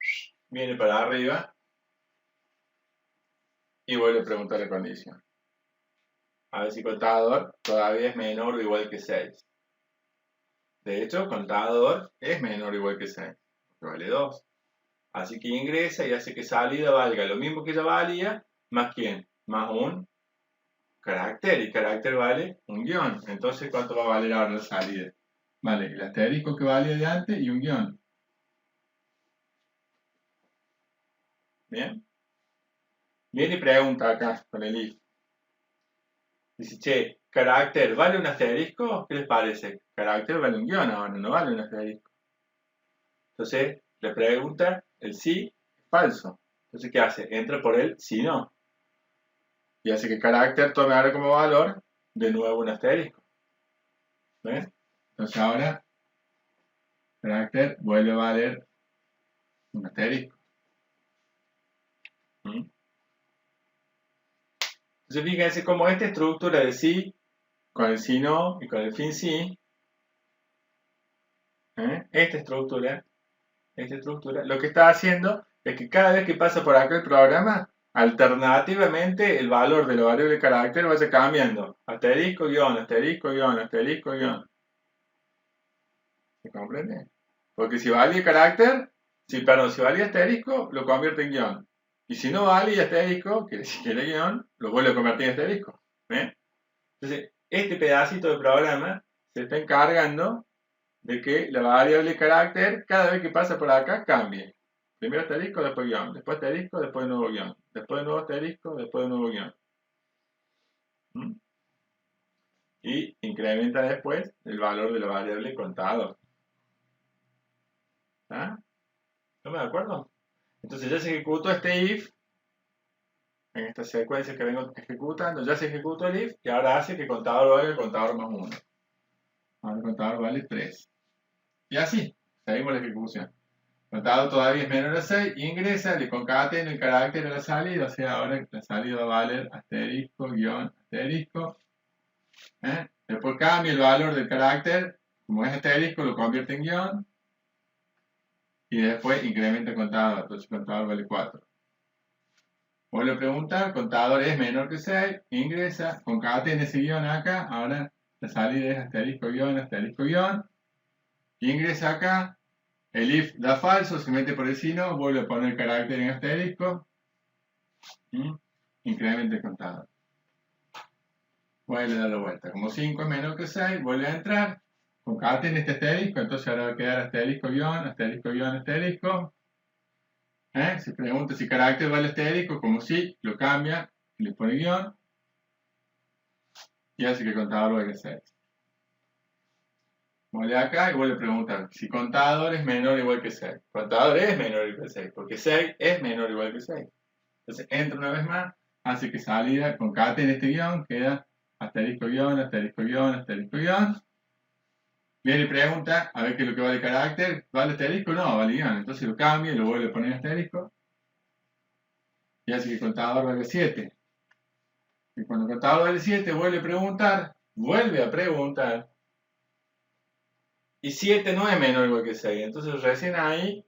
viene para arriba y vuelve a preguntar la condición. A ver si contador todavía es menor o igual que 6. De hecho, contador es menor o igual que 6, porque vale 2. Así que ingresa y hace que salida valga lo mismo que ya valía, más quién, más un carácter, y carácter vale un guión. Entonces, ¿cuánto va a valer ahora la salida? Vale, el asterisco que valía de antes y un guión. Bien. Viene y pregunta acá con el if. Dice, che, carácter, ¿vale un asterisco? ¿Qué les parece? Carácter vale un guión ahora, no vale un asterisco. Entonces, le pregunta, el sí es falso. Entonces, ¿qué hace? Entra por el sí no. Y hace que carácter tome ahora como valor de nuevo un asterisco. ¿Ven? Entonces ahora, carácter vuelve a valer un asterisco. Entonces fíjense cómo esta estructura de sí, con el sí no y con el fin sí, esta estructura, lo que está haciendo es que cada vez que pasa por acá el programa, alternativamente el valor de la variable de carácter vaya cambiando. Asterisco, guión, asterisco, guión, asterisco, guión. ¿Se comprende? Porque si valía carácter, si valía asterisco, lo convierte en guión. Y si no valía asterisco, que si quiere guión, lo vuelve a convertir en asterisco. ¿Ven? Entonces, este pedacito de programa se está encargando de que la variable carácter, cada vez que pasa por acá, cambie. Primero asterisco, después guión. Después asterisco, después nuevo guión. Después nuevo asterisco, después nuevo guión. Y incrementa después el valor de la variable contador. ¿Ah? ¿No me acuerdo? Entonces ya se ejecutó este if, en esta secuencia que vengo ejecutando, ya se ejecutó el if, y ahora hace que contador valga el contador más 1. Ahora el contador vale 3. Y así, seguimos la ejecución. Contador todavía es menor a 6, ingresa, le concatena el carácter de la salida, o sea, ahora la salida va a valer asterisco, guión, asterisco. Después cambia el valor del carácter, como es asterisco, lo convierte en guión. Y después incrementa el contador, entonces el contador vale 4. Vuelve a preguntar, contador es menor que 6, ingresa, concatena ese guión acá, ahora la salida es asterisco, guión, ingresa acá, el if da falso, se mete por el signo, vuelve a poner el carácter en asterisco, incrementa el contador. Vuelve a dar la vuelta, como 5 es menor que 6, vuelve a entrar, concatena este asterisco, entonces ahora va a quedar asterisco, guión, asterisco. Se pregunta si carácter vale asterisco, como si, lo cambia, le pone guión, y hace que el contador valga 6. Vuelve acá y vuelve a preguntar si contador es menor o igual que 6. Contador es menor o igual que 6, porque 6 es menor o igual que 6. Entonces entra una vez más, hace que salida, concatena este guión, queda asterisco, guión. Viene y pregunta, a ver qué es lo que vale carácter. ¿Vale asterisco? No, vale guión. Entonces lo cambia y lo vuelve a poner asterisco. Y hace que el contador valga 7. Y cuando el contador vale 7, vuelve a preguntar. Y 7 no es menor o igual que 6. Entonces recién ahí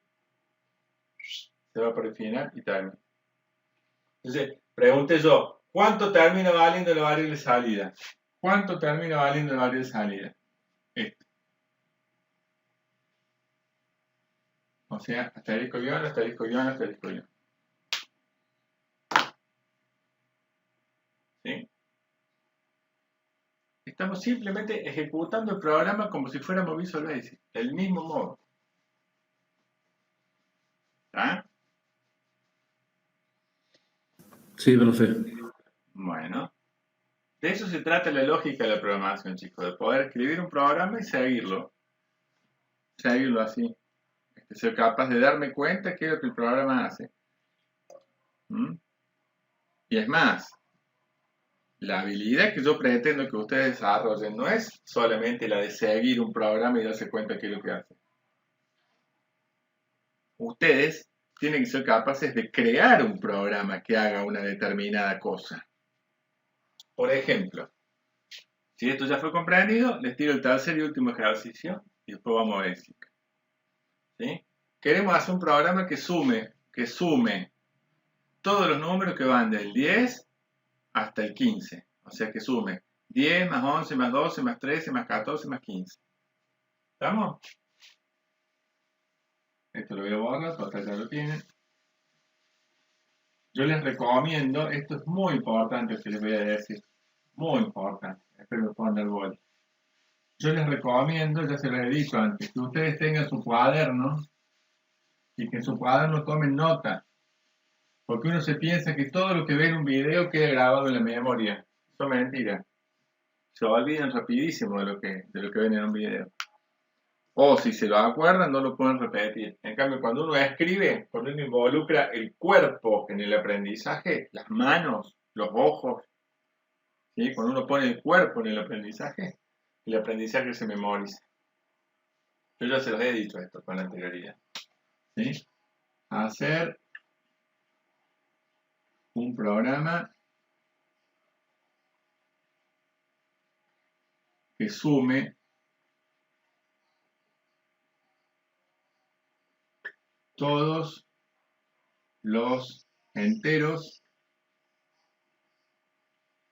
se va por el final y termina. Entonces, pregunté yo, ¿cuánto termina valiendo la variable salida? ¿Cuánto termina valiendo la variable salida? Esto. O sea, asterisco guión. ¿Sí? Estamos simplemente ejecutando el programa como si fuéramos Visual Basic, del mismo modo. ¿Ah? Sí, profe. Bueno, de eso se trata la lógica de la programación, chicos, de poder escribir un programa y seguirlo así. Ser capaz de darme cuenta qué es lo que el programa hace. ¿Mm? Y es más, la habilidad que yo pretendo que ustedes desarrollen no es solamente la de seguir un programa y darse cuenta qué es lo que hace. Ustedes tienen que ser capaces de crear un programa que haga una determinada cosa. Por ejemplo, si esto ya fue comprendido, les tiro el tercer y último ejercicio y después vamos a ver si. ¿Sí? Queremos hacer un programa que sume todos los números que van del 10 hasta el 15. O sea, que sume 10 más 11 más 12 más 13 más 14 más 15. ¿Estamos? Esto lo voy a borrar, total ya lo tienen. Yo les recomiendo, esto es muy importante que les voy a decir, muy importante, espero que puedan dar bola. Yo les recomiendo, ya se lo he dicho antes, que ustedes tengan su cuaderno y que en su cuaderno tomen nota. Porque uno se piensa que todo lo que ve en un video queda grabado en la memoria. Eso es mentira. Se olvidan rapidísimo de lo que ven en un video. O si se lo acuerdan, no lo pueden repetir. En cambio, cuando uno escribe, cuando uno involucra el cuerpo en el aprendizaje, las manos, los ojos, ¿sí? Cuando uno pone el cuerpo en el aprendizaje se memoriza. Yo ya se los he dicho esto con anterioridad. ¿Sí? Hacer un programa que sume todos los enteros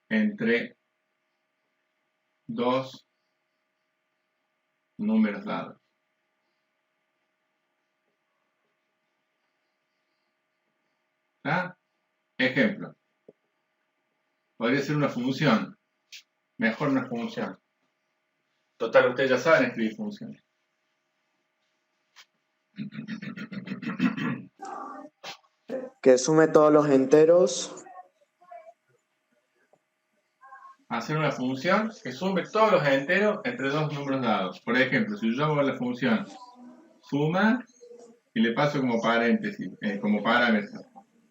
entre dos números dados. ¿Ah? Ejemplo. Podría ser una función. Mejor una función. Total, ustedes ya saben escribir funciones. Que sume todos los enteros. Hacer una función que sume todos los enteros entre dos números dados. Por ejemplo, si yo hago la función suma y le paso como paréntesis, como parámetro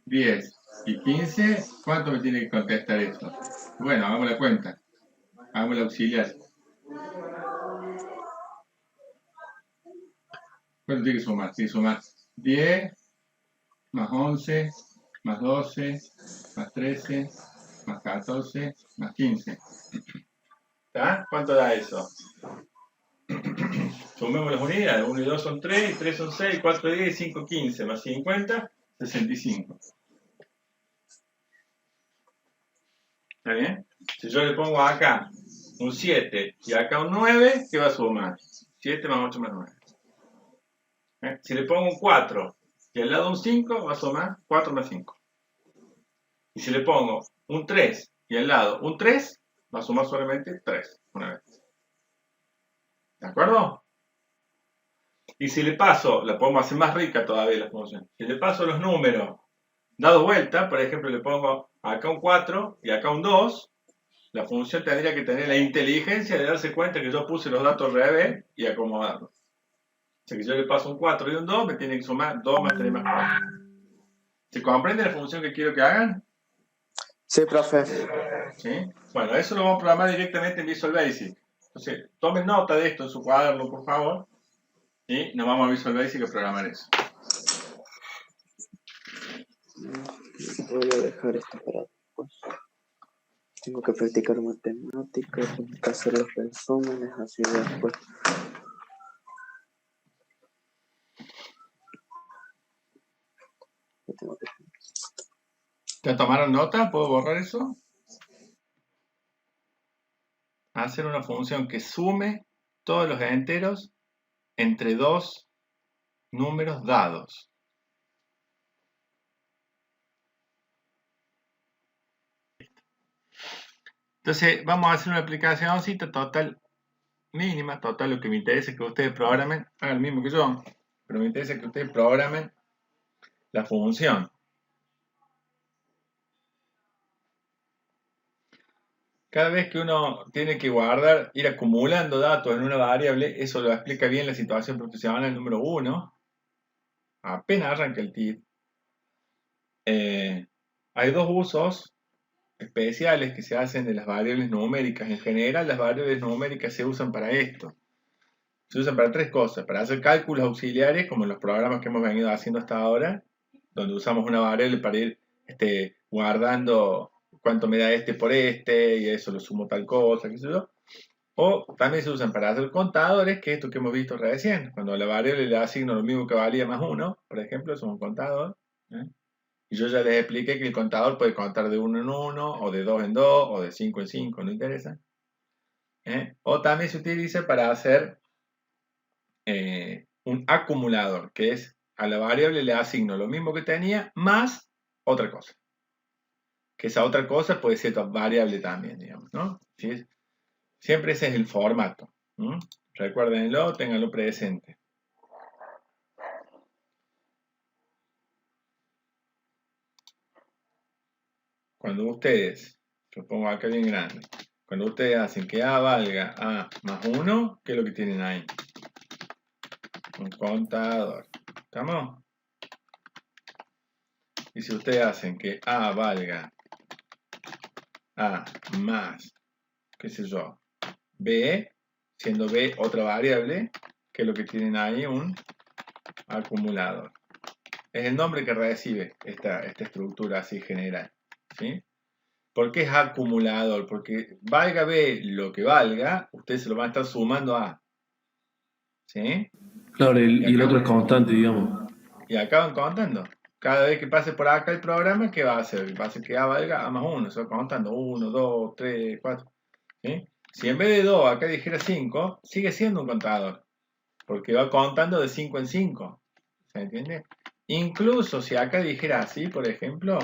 10 y 15, ¿cuánto me tiene que contestar esto? Bueno, hagamos la cuenta. Hagamos el auxiliar. ¿Cuánto tiene que sumar? Tiene que sumar 10 más 11 más 12 más 13 más 14 más 15. ¿Está? ¿Cuánto da eso? Sumemos las unidades. 1 y 2 son 3, 3 son 6, 4 10, 5 15, más 50, 65. ¿Está bien? Si yo le pongo acá un 7 y acá un 9, ¿qué va a sumar? 7 más 8 más 9. Si le pongo un 4 y al lado un 5, va a sumar 4 más 5. Y si le pongo un 3 y al lado un 3, va a sumar solamente 3 una vez. ¿De acuerdo? Y si le paso, la podemos hacer más rica todavía la función. Si le paso los números dados vuelta, por ejemplo, le pongo acá un 4 y acá un 2, la función tendría que tener la inteligencia de darse cuenta que yo puse los datos al revés y acomodarlos. O sea que yo le paso un 4 y un 2, me tiene que sumar 2 más 3 más 4. ¿Se comprende la función que quiero que hagan? Sí, profe. ¿Sí? Bueno, eso lo vamos a programar directamente en Visual Basic. Entonces, tomen nota de esto en su cuaderno, por favor. Y nos vamos a Visual Basic a programar eso. Voy a dejar esto para después. Tengo que practicar matemáticas, tengo que hacer los resúmenes, así después. ¿Te tomaron nota? ¿Puedo borrar eso? Hacer una función que sume todos los enteros entre dos números dados. Entonces vamos a hacer una aplicacióncita total mínima, total lo que me interesa es que ustedes programen, hagan lo mismo que yo, pero me interesa que ustedes programen la función. Cada vez que uno tiene que guardar, ir acumulando datos en una variable, eso lo explica bien la situación profesional número 1. Apenas arranca el TID. Hay dos usos especiales que se hacen de las variables numéricas. En general, las variables numéricas se usan para esto. Se usan para tres cosas. Para hacer cálculos auxiliares, como en los programas que hemos venido haciendo hasta ahora, donde usamos una variable para ir guardando cuánto me da este por este, y eso lo sumo tal cosa, qué sé yo. O también se usan para hacer contadores, que es esto que hemos visto recién. Cuando a la variable le asigno lo mismo que valía más 1, por ejemplo, es un contador. Y yo ya les expliqué que el contador puede contar de 1 en 1, o de 2 en 2, o de 5 en 5, no interesa. O también se utiliza para hacer un acumulador, que es a la variable le asigno lo mismo que tenía más otra cosa. Que esa otra cosa puede ser variable también, digamos, ¿no? ¿Sí? Siempre ese es el formato. Recuérdenlo, ténganlo presente. Cuando ustedes, lo pongo acá bien grande, cuando ustedes hacen que A valga A más 1, ¿qué es lo que tienen ahí? Un contador. ¿Estamos? Y si ustedes hacen que A valga A más, qué sé yo, B, siendo B otra variable, ¿qué es lo que tienen ahí? Un acumulador. Es el nombre que recibe esta estructura así general. ¿Sí? ¿Por qué es acumulador? Porque valga B lo que valga, ustedes se lo van a estar sumando a. ¿Sí? Claro, y el acá, otro es constante, digamos. y acá van contando. Cada vez que pase por acá el programa, ¿qué va a hacer? Va a hacer que A valga A más 1. Se va contando 1, 2, 3, 4. ¿Sí? Si en vez de 2 acá dijera 5, sigue siendo un contador. Porque va contando de 5 en 5. ¿Se entiende? Incluso si acá dijera así, por ejemplo,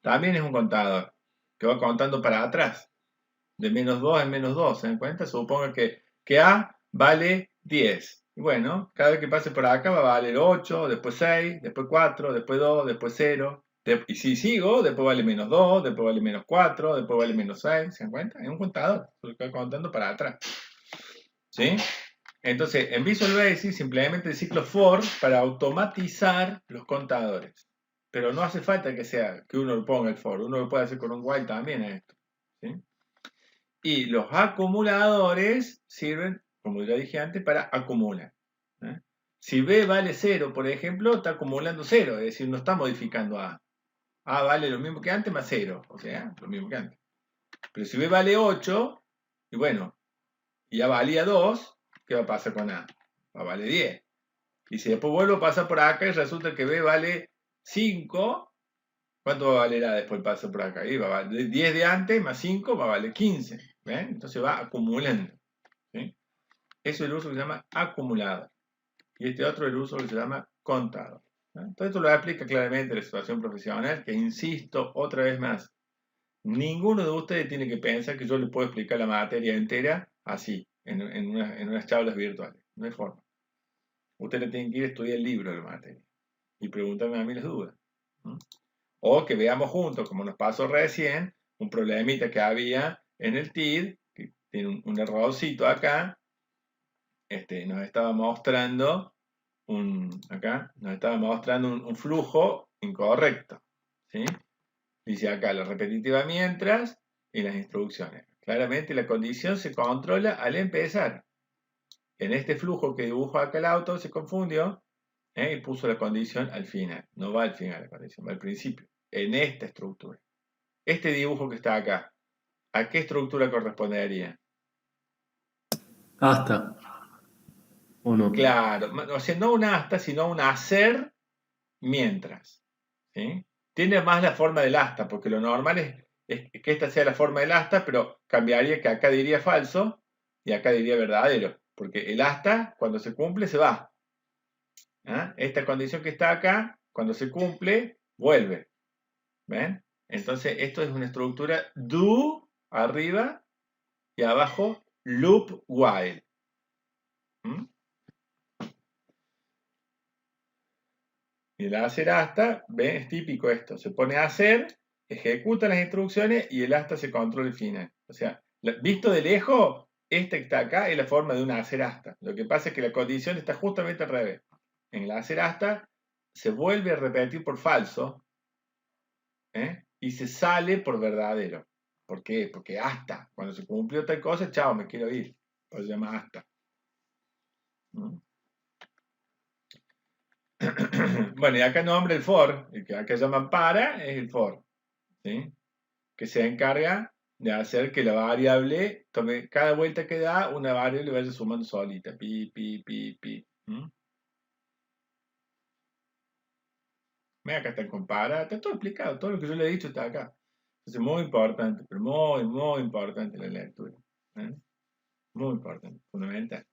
también es un contador. Que va contando para atrás. De menos 2 en menos 2. ¿Se dan cuenta? Supongo que A vale 10. Y bueno, cada vez que pase por acá va a valer 8, después 6, después 4, después 2, después 0. Y si sigo, después vale menos 2, después vale menos 4, después vale menos 6. ¿Se dan cuenta? Es un contador. Porque va contando para atrás. ¿Sí? Entonces, en Visual Basic simplemente el ciclo for para automatizar los contadores. Pero no hace falta que uno lo ponga el for. Uno lo puede hacer con un while también esto. ¿Sí? Y los acumuladores sirven, como ya dije antes, para acumular. Si B vale 0, por ejemplo, está acumulando 0, es decir, no está modificando A. A vale lo mismo que antes más 0, o sea, lo mismo que antes. Pero si B vale 8, y bueno, y A valía 2, ¿qué va a pasar con A? Va a valer 10. Y si después vuelvo a pasar por acá y resulta que B vale 5, ¿cuánto va a valer A después paso por acá? Ahí va a valer 10 de antes más 5 va a valer 15. ¿Ven? Entonces va acumulando. ¿Sí? Eso es el uso que se llama acumulador. Y este otro es el uso que se llama contador. Entonces esto lo explica claramente la situación profesional, que insisto otra vez más, ninguno de ustedes tiene que pensar que yo le puedo explicar la materia entera así, en unas charlas virtuales. No hay forma. Ustedes tienen que ir a estudiar el libro de la materia y preguntarme a mí las dudas. O que veamos juntos, como nos pasó recién, un problemita que había en el TID, que tiene un errorcito acá, nos estaba mostrando un flujo incorrecto. ¿Sí? Dice acá la repetitiva mientras y las instrucciones. Claramente la condición se controla al empezar. En este flujo que dibujo acá el auto se confundió y puso la condición al final. No va al final la condición, va al principio. En esta estructura. Este dibujo que está acá, ¿a qué estructura correspondería? Hasta. ¿O no? Claro, o sea, no un hasta, sino un hacer mientras. ¿Sí? Tiene más la forma del hasta, porque lo normal es que esta sea la forma del hasta, pero cambiaría que acá diría falso y acá diría verdadero, porque el hasta, cuando se cumple, se va. Esta condición que está acá, cuando se cumple, vuelve. ¿Ven? Entonces, esto es una estructura do arriba y abajo loop while. Y el hacer hasta, ¿ven? Es típico esto. Se pone a hacer ejecuta las instrucciones y el hasta se controla el final. O sea, visto de lejos, esta que está acá es la forma de un hacer hasta. Lo que pasa es que la condición está justamente al revés. En el hacer hasta se vuelve a repetir por falso, y se sale por verdadero. ¿Por qué? Porque hasta, cuando se cumplió tal cosa, chao, me quiero ir. Por eso se llama hasta. Bueno, y acá nombra el for, el que acá llaman para, es el for, ¿sí? Que se encarga de hacer que la variable tome, cada vuelta que da, una variable vaya sumando solita, pi, pi, pi, pi. Mira, acá está con para, está todo explicado, todo lo que yo le he dicho está acá. Entonces, muy importante, pero muy, muy importante la lectura. Muy importante, fundamental.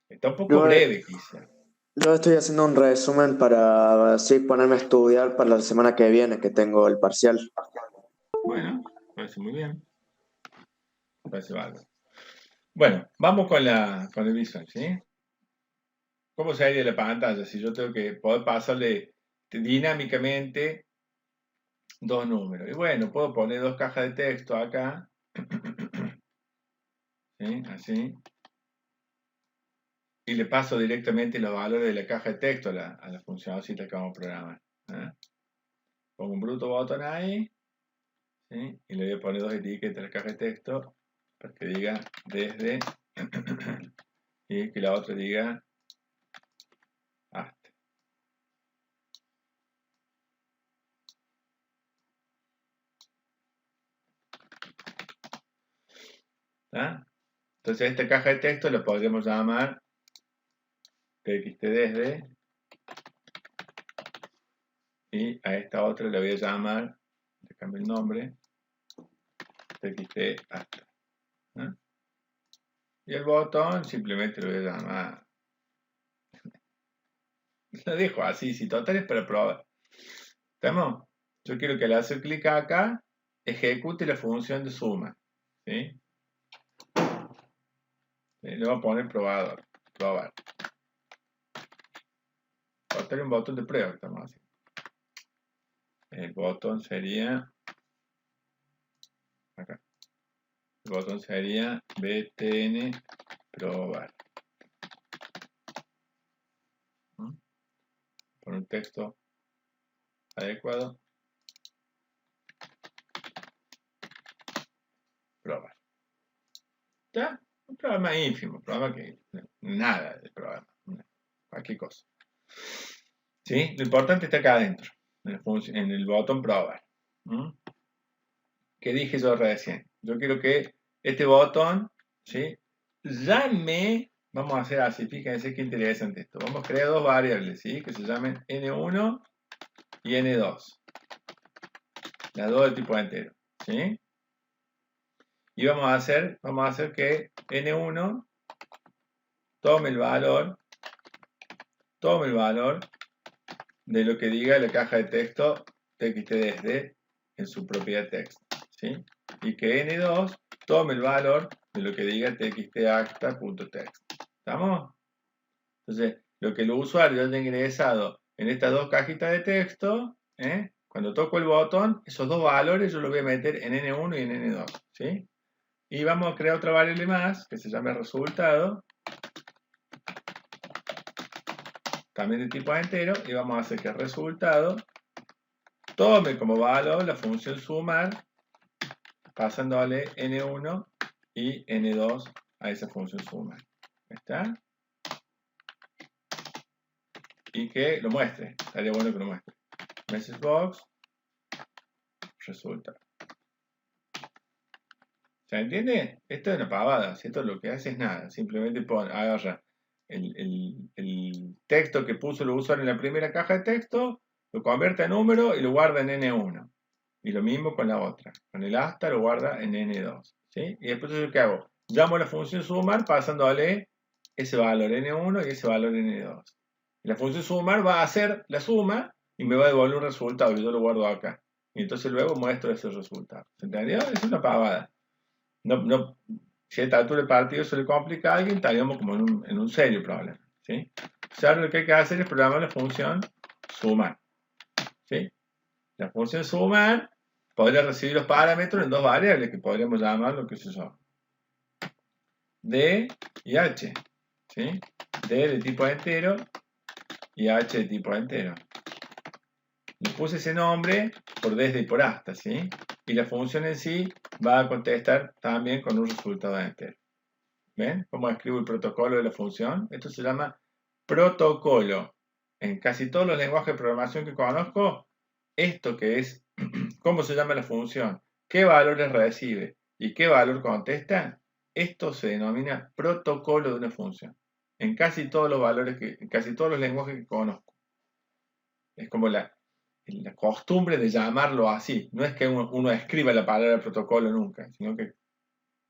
Está un poco breve, quizá. Yo estoy haciendo un resumen para así ponerme a estudiar para la semana que viene, que tengo el parcial. Bueno, parece muy bien. Parece bárbaro. Bueno, vamos con el visual, ¿sí? ¿Cómo se de la pantalla? Si yo tengo que poder pasarle dinámicamente dos números. Y bueno, puedo poner dos cajas de texto acá. ¿Sí? Así. Y le paso directamente los valores de la caja de texto a la funcioncita que vamos a programar. Pongo un bruto botón ahí. ¿Sí? Y le voy a poner dos etiquetas a la caja de texto para que diga desde y que la otra diga hasta. ¿Está? Entonces esta caja de texto la podríamos llamar txt desde, y a esta otra le voy a llamar, le cambio el nombre, txt hasta. Y el botón simplemente lo voy a llamar, lo dejo así, si total es para probar. ¿Estamos? Yo quiero que al hacer clic acá ejecute la función de suma, ¿sí? Le voy a poner probador, probar. Total un botón de prueba, estamos haciendo. El botón sería acá. El botón sería btn probar. Por un texto adecuado. Probar. ¿Ya? Un programa ínfimo, un programa que nada de programa, cualquier cosa. ¿Sí? Lo importante está acá adentro, en el botón probar. ¿Qué dije yo recién? Yo quiero que este botón, ¿sí? Llame, vamos a hacer así, fíjense qué interesante esto. Vamos a crear dos variables, ¿sí? Que se llamen N1 y N2. Las dos del tipo entero, ¿sí? Y vamos a hacer que N1 tome el valor de lo que diga la caja de texto txt desde en su propiedad text, ¿sí? Y que N2 tome el valor de lo que diga txt-acta.text. ¿Estamos? Entonces, lo que el usuario haya ingresado en estas dos cajitas de texto, cuando toco el botón, esos dos valores yo los voy a meter en N1 y en N2, ¿sí? Y vamos a crear otra variable más que se llame resultado, también de tipo entero, y vamos a hacer que el resultado tome como valor la función sumar, pasándole N1 y N2 a esa función sumar. ¿Está? Y que lo muestre, estaría bueno que lo muestre. Message box, resulta. ¿Se entiende? Esto es una pavada, si esto lo que hace es nada, simplemente agarra el texto que puso el usuario en la primera caja de texto, lo convierte a número y lo guarda en N1. Y lo mismo con la otra, con el hasta lo guarda en N2. ¿Sí? Y después yo qué hago, llamo a la función sumar pasándole ese valor N1 y ese valor N2. Y la función sumar va a hacer la suma y me va a devolver un resultado que yo lo guardo acá. Y entonces luego muestro ese resultado. ¿Se entendió? Es una pavada. No, si a esta altura del partido se le complica a alguien, estaríamos como en un serio problema, ¿sí? O sea, lo que hay que hacer es programar la función sumar. ¿sí? La función sumar podría recibir los parámetros en dos variables que podríamos llamarlo, qué sé yo, D y H, ¿sí? D de tipo entero y H de tipo entero. Le puse ese nombre por desde y por hasta, ¿sí? Y la función en sí va a contestar también con un resultado entero. ¿Ven cómo escribo el protocolo de la función? Esto se llama protocolo. En casi todos los lenguajes de programación que conozco, esto que es, ¿cómo se llama la función? ¿Qué valores recibe? ¿Y qué valor contesta? Esto se denomina protocolo de una función. En casi todos los en casi todos los lenguajes que conozco. Es como la costumbre de llamarlo así. No es que uno escriba la palabra protocolo nunca, sino que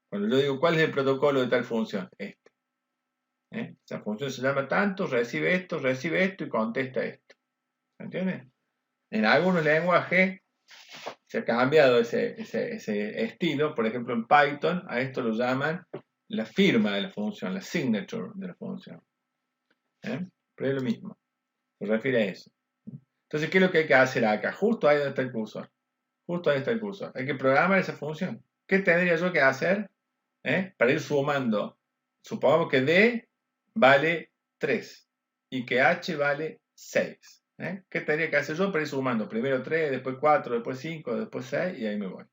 cuando yo digo, ¿cuál es el protocolo de tal función? Este. Esa función se llama tanto, recibe esto y contesta esto. ¿Se entiende? En algunos lenguajes se ha cambiado ese estilo. Por ejemplo, en Python a esto lo llaman la firma de la función, la signature de la función. Pero es lo mismo. Se refiere a eso. Entonces, ¿qué es lo que hay que hacer acá? Justo ahí donde está el cursor. Justo ahí está el cursor. Hay que programar esa función. ¿Qué tendría yo que hacer? Para ir sumando. Supongamos que D vale 3 y que H vale 6. ¿Qué tendría que hacer yo para ir sumando? Primero 3, después 4, después 5, después 6 y ahí me voy.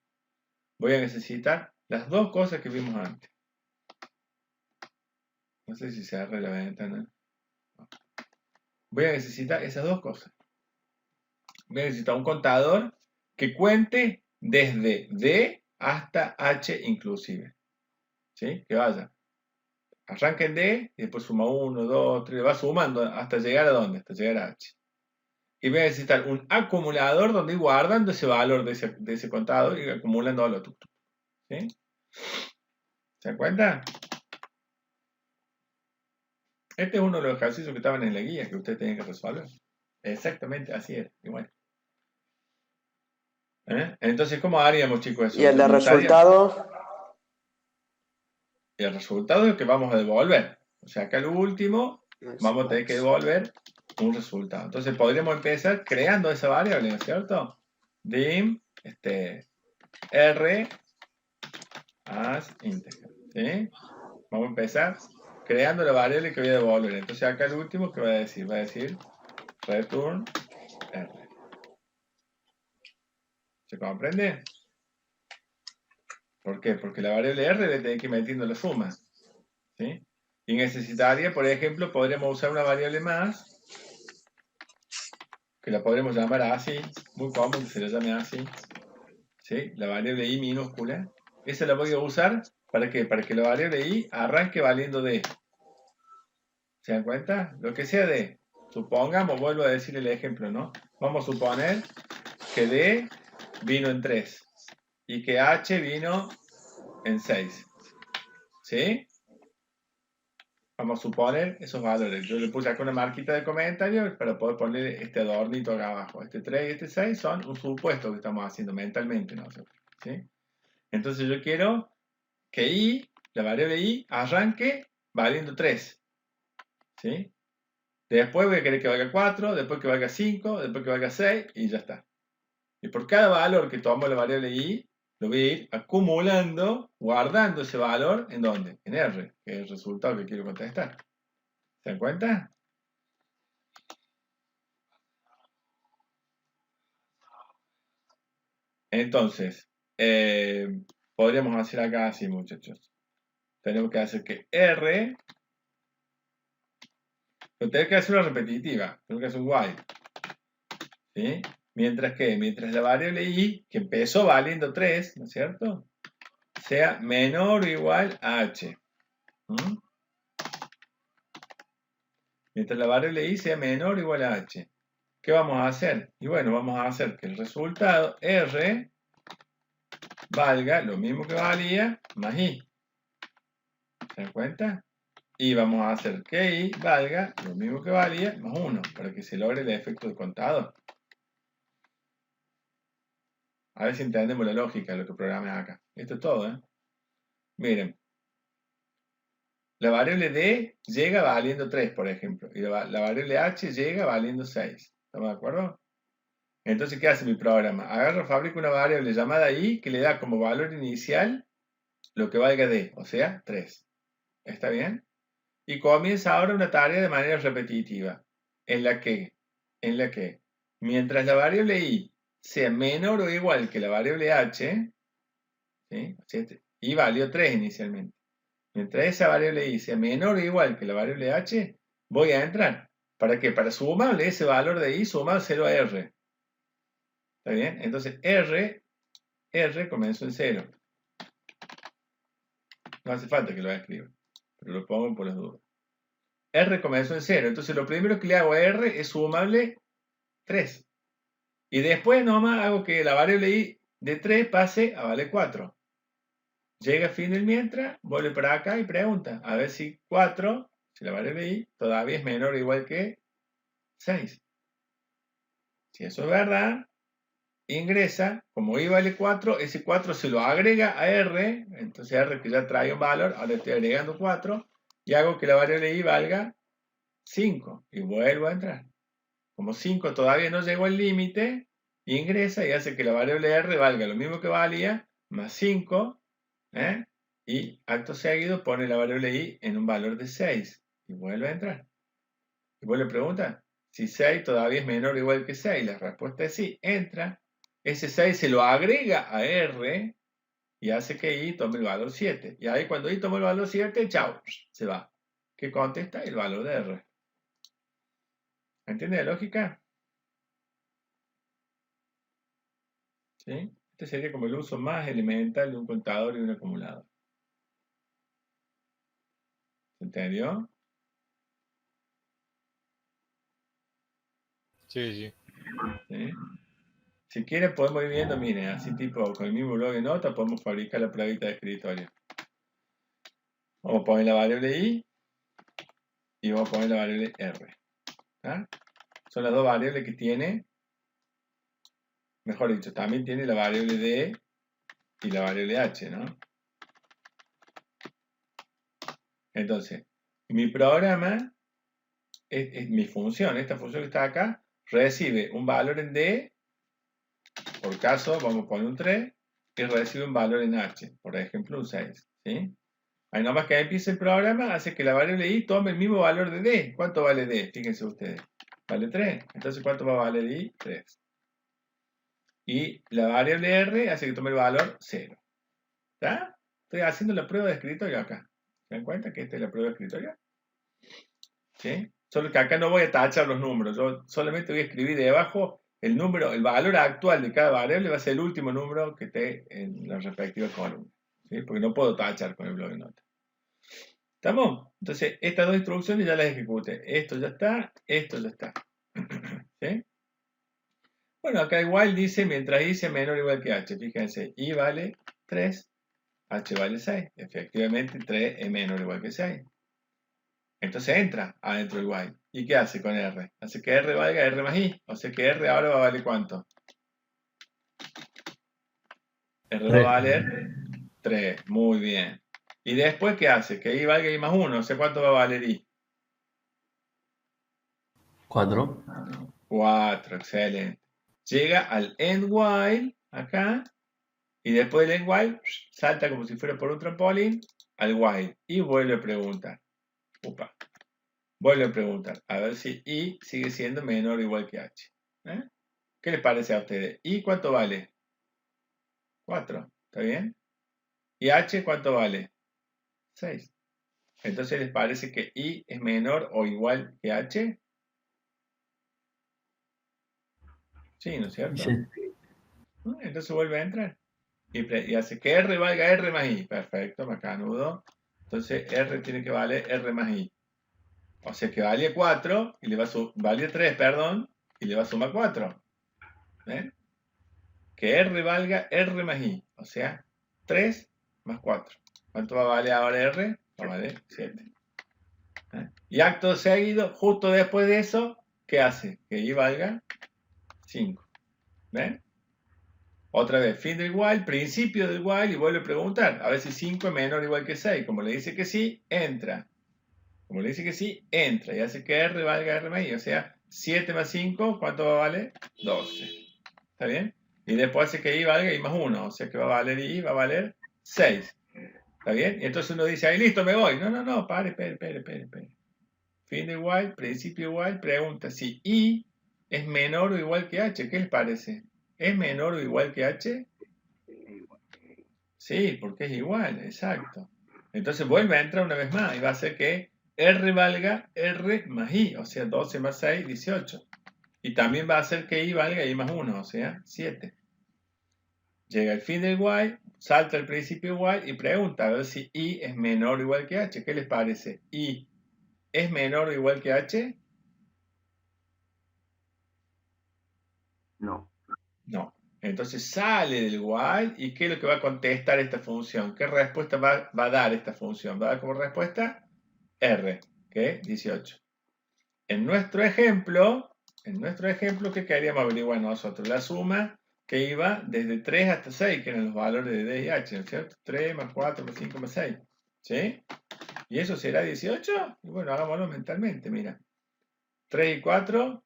Voy a necesitar las dos cosas que vimos antes. No sé si se abre la ventana. Voy a necesitar esas dos cosas. Voy a necesitar un contador que cuente desde D hasta H inclusive. ¿Sí? Que vaya. Arranca en D y después suma 1, 2, 3, va sumando hasta llegar a ¿dónde? Hasta llegar a H. Y voy a necesitar un acumulador donde ir guardando ese valor de ese contador y acumulándolo. ¿Sí? ¿Se dan cuenta? Este es uno de los ejercicios que estaban en la guía que ustedes tenían que resolver. Exactamente, así es. Igual. Entonces, ¿cómo haríamos, chicos, eso? Y el de resultado, Y el resultado es que vamos a devolver. O sea, acá lo último, vamos a tener que devolver un resultado. Entonces, podríamos empezar creando esa variable, ¿no es cierto? Dim, R as integer. ¿Sí? Vamos a empezar creando la variable que voy a devolver. Entonces, acá el último, ¿qué va a decir? Va a decir return R. ¿Se comprende? ¿Por qué? Porque la variable R debe tener que ir metiendo la suma. ¿Sí? Y necesitaría, por ejemplo, podríamos usar una variable más, que la podremos llamar así, muy común que se la llame así. ¿Sí? La variable I minúscula. Esa la voy a usar, ¿para qué? Para que la variable I arranque valiendo D. ¿Se dan cuenta? Lo que sea D. Supongamos, vuelvo a decir el ejemplo, ¿no? Vamos a suponer que D vino en 3 y que H vino en 6. ¿Sí? Vamos a suponer esos valores. Yo le puse acá una marquita de comentario para poder poner este adornito acá abajo. Este 3 y este 6 son un supuesto que estamos haciendo mentalmente nosotros. ¿Sí? Entonces yo quiero que I, la variable I, arranque valiendo 3. ¿Sí? Después voy a querer que valga 4, después que valga 5, después que valga 6 y ya está. Y por cada valor que tomo la variable I, lo voy a ir acumulando, guardando ese valor, ¿en dónde? En R, que es el resultado que quiero contestar. ¿Se dan cuenta? Entonces, podríamos hacer acá así, muchachos. Tenemos que hacer que R, pero tenemos que hacer una repetitiva, tenemos que hacer un while. ¿Sí? Mientras la variable I, que empezó valiendo 3, ¿no es cierto? Sea menor o igual a H. Mientras la variable I sea menor o igual a H. ¿Qué vamos a hacer? Y bueno, vamos a hacer que el resultado R valga lo mismo que valía más I. ¿Se dan cuenta? Y vamos a hacer que I valga lo mismo que valía más 1 para que se logre el efecto de contador. A ver si entendemos la lógica de lo que programé acá. Esto es todo, Miren. La variable D llega valiendo 3, por ejemplo. Y la variable H llega valiendo 6. ¿Estamos de acuerdo? Entonces, ¿qué hace mi programa? Agarra, fabrica una variable llamada i que le da como valor inicial lo que valga d, o sea, 3. ¿Está bien? Y comienza ahora una tarea de manera repetitiva, en la que mientras la variable i sea menor o igual que la variable h, ¿sí? O sea, i valió 3 inicialmente. Mientras esa variable i sea menor o igual que la variable h, voy a entrar. ¿Para qué? Para sumarle ese valor de i, sumárselo a r. ¿Está bien? Entonces r comenzó en 0. No hace falta que lo escriba, pero lo pongo por las dudas. R comenzó en 0, entonces lo primero que le hago a R es sumarle 3. Y después nomás hago que la variable i de 3 pase a valer 4. Llega a fin del mientras, vuelve para acá y pregunta, a ver si 4, si la variable i todavía es menor o igual que 6. Si eso es verdad, ingresa, como i vale 4, ese 4 se lo agrega a R, entonces R que ya trae un valor, ahora estoy agregando 4, y hago que la variable i valga 5, y vuelvo a entrar. Como 5 todavía no llegó al límite, ingresa y hace que la variable R valga lo mismo que valía, más 5, y acto seguido pone la variable i en un valor de 6, y vuelve a entrar. Y vuelve a preguntar, si 6 todavía es menor o igual que 6, la respuesta es sí, entra. Ese 6 se lo agrega a R y hace que i tome el valor 7. Y ahí cuando i toma el valor 7, chao, se va. ¿Qué contesta? El valor de R. ¿Entiende la lógica? ¿Sí? Este sería como el uso más elemental de un contador y un acumulador. ¿Se entendió? Sí, sí. ¿Sí? Si quieren podemos ir viendo, miren, así tipo con el mismo bloc de notas podemos fabricar la pruebita de escritorio. Vamos a poner la variable i y vamos a poner la variable r. ¿Ah? Son las dos variables que tiene, mejor dicho, también tiene la variable d y la variable h, ¿no? Entonces, mi programa, mi función, esta función que está acá, recibe un valor en d, por caso vamos a poner un 3, y recibe un valor en h, por ejemplo un 6, ¿sí? Ahí nomás que empiece el programa, hace que la variable i tome el mismo valor de d. ¿Cuánto vale d? Fíjense ustedes. Vale 3. Entonces, ¿cuánto va a valer i? 3. Y la variable r hace que tome el valor 0. ¿Está? Estoy haciendo la prueba de escritorio acá. ¿Se dan cuenta que esta es la prueba de escritorio? ¿Sí? Solo que acá no voy a tachar los números. Yo solamente voy a escribir debajo el número, el valor actual de cada variable va a ser el último número que esté en la respectiva columna. ¿Sí? Porque no puedo tachar con el bloc de notas. ¿Estamos? Entonces, estas dos instrucciones ya las ejecute. Esto ya está, esto ya está. ¿Sí? Bueno, acá igual dice, mientras i sea menor o igual que h. Fíjense, i vale 3, h vale 6. Efectivamente, 3 es menor o igual que 6. Entonces entra adentro del while. ¿Y qué hace con r? Hace que r valga r más i. O sea que r ahora va a valer ¿cuánto? R va a valer 3. Muy bien. ¿Y después qué hace? Que i valga i más 1. O sea, ¿cuánto va a valer i? 4. 4, excelente. Llega al end while, acá, y después del end while, salta como si fuera por un trampolín al while, y vuelve a preguntar. Upa. Vuelve a preguntar, a ver si i sigue siendo menor o igual que h. ¿Qué les parece a ustedes? ¿I cuánto vale? 4, ¿está bien? ¿Y h cuánto vale? 6. Entonces, ¿les parece que i es menor o igual que h? Sí, ¿no es cierto? Sí. Entonces vuelve a entrar. Y hace que r valga r más i. Perfecto, macanudo. Entonces r tiene que valer r más i. O sea que valía 4 y le va a valía 3, perdón, y le va a sumar 4. ¿Ven? Que r valga r más i. O sea, 3 más 4. ¿Cuánto va a valer ahora r? Va a valer 7. Y acto seguido, justo después de eso, ¿qué hace? Que i valga 5. ¿Ven? Otra vez, fin del while, principio del while, y vuelve a preguntar. A ver si 5 es menor o igual que 6. Como le dice que sí, entra. Como le dice que sí, entra. Y hace que r valga r más i. O sea, 7 más 5, ¿cuánto va a valer? 12. ¿Está bien? Y después hace que i valga i más 1, o sea que va a valer i, va a valer 6. ¿Está bien? Y entonces uno dice, ahí listo, me voy. No, pare. Fin de while, principio while, pregunta si i es menor o igual que h. ¿Qué les parece? ¿Es menor o igual que h? Sí, porque es igual, exacto. Entonces vuelve a entrar una vez más y va a hacer que r valga r más i, o sea, 12 más 6, 18. Y también va a hacer que i valga i más 1, o sea, 7. Llega el fin del while, salta el principio while y pregunta a ver si i es menor o igual que h. ¿Qué les parece? ¿I es menor o igual que h? No. No. Entonces sale del while y ¿qué es lo que va a contestar esta función? ¿Qué respuesta va a dar esta función? Va a dar como respuesta r, que es 18. En nuestro ejemplo, ¿qué queríamos averiguar nosotros? La suma que iba desde 3 hasta 6, que eran los valores de d y h, ¿no es cierto? 3 más 4 más 5 más 6. ¿Sí? ¿Y eso será 18? Y bueno, hagámoslo mentalmente, mira. 3 y 4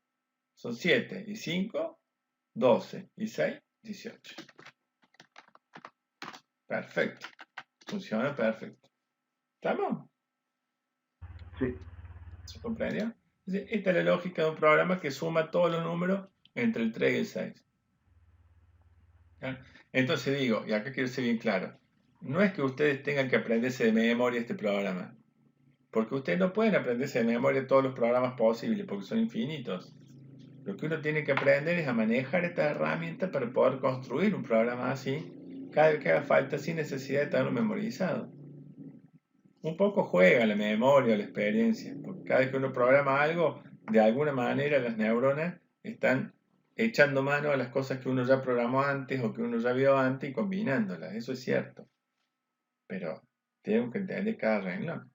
son 7, y 5, 12, y 6, 18. Perfecto. Funciona perfecto. ¿Estamos? Sí. ¿Se comprendió? Esta es la lógica de un programa que suma todos los números entre el 3 y el 6. ¿Ya? Entonces digo, y acá quiero ser bien claro, no es que ustedes tengan que aprenderse de memoria este programa, porque ustedes no pueden aprenderse de memoria todos los programas posibles, porque son infinitos. Lo que uno tiene que aprender es a manejar esta herramienta para poder construir un programa así, cada vez que haga falta, sin necesidad de tenerlo memorizado. Un poco juega la memoria o la experiencia, porque cada vez que uno programa algo, de alguna manera las neuronas están echando mano a las cosas que uno ya programó antes o que uno ya vio antes y combinándolas, eso es cierto. Pero tenemos que entender cada renglón.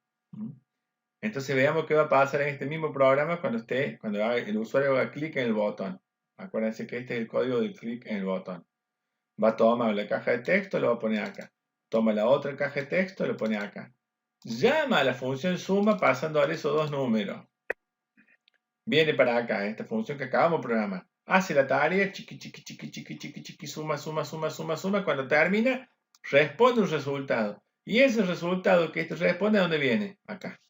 Entonces veamos qué va a pasar en este mismo programa cuando el usuario haga clic en el botón. Acuérdense que este es el código del clic en el botón. Va a tomar la caja de texto, lo va a poner acá. Toma la otra caja de texto, lo pone acá. Llama a la función suma pasándole esos dos números. Viene para acá, esta función que acabamos de programar. Hace la tarea, chiqui, suma. Cuando termina, responde un resultado. Y ese resultado que este responde, ¿a dónde viene? Acá.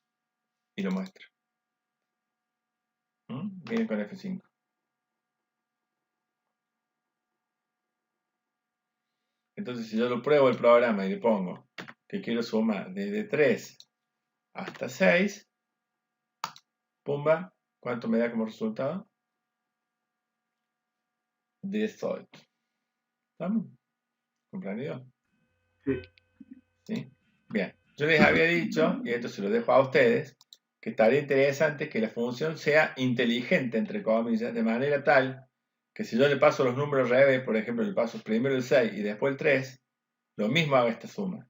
Y lo muestra. Viene con F5. Entonces, si yo lo pruebo el programa y le pongo que quiero sumar desde 3 hasta 6, pumba, ¿cuánto me da como resultado? 18. ¿Estamos? ¿Comprendido? Sí. ¿Sí? Bien. Yo les había dicho, y esto se lo dejo a ustedes, que estaría interesante que la función sea inteligente, entre comillas, de manera tal que si yo le paso los números al revés, por ejemplo, le paso primero el 6 y después el 3, lo mismo haga esta suma.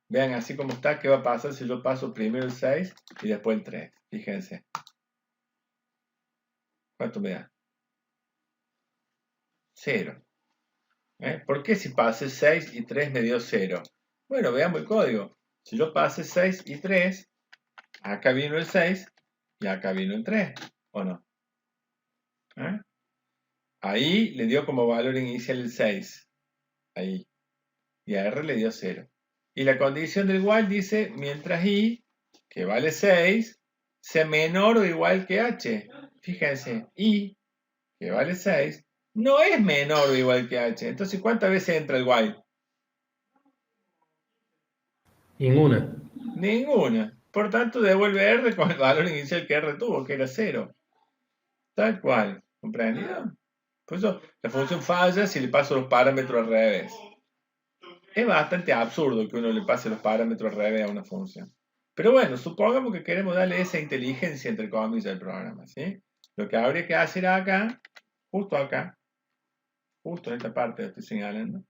Vean así como está, ¿qué va a pasar si yo paso primero el 6 y después el 3? Fíjense. ¿Cuánto me da? 0. ¿Por qué si pasé 6 y 3 me dio 0? Bueno, veamos el código. Si yo pasé 6 y 3, acá vino el 6 y acá vino el 3, ¿o no? Ahí le dio como valor inicial el 6. Ahí. Y a R le dio 0. Y la condición del while dice, mientras I, que vale 6, sea menor o igual que H. Fíjense, I, que vale 6, no es menor o igual que H. Entonces, ¿cuántas veces entra el while? Ninguna. Ninguna. Por tanto, devuelve R con el valor inicial que R tuvo, que era 0. Tal cual. ¿Comprendido? Por eso la función falla si le paso los parámetros al revés. Es bastante absurdo que uno le pase los parámetros al revés a una función. Pero bueno, supongamos que queremos darle esa inteligencia, entre comillas, al programa, ¿sí? Lo que habría que hacer acá, justo en esta parte que estoy señalando,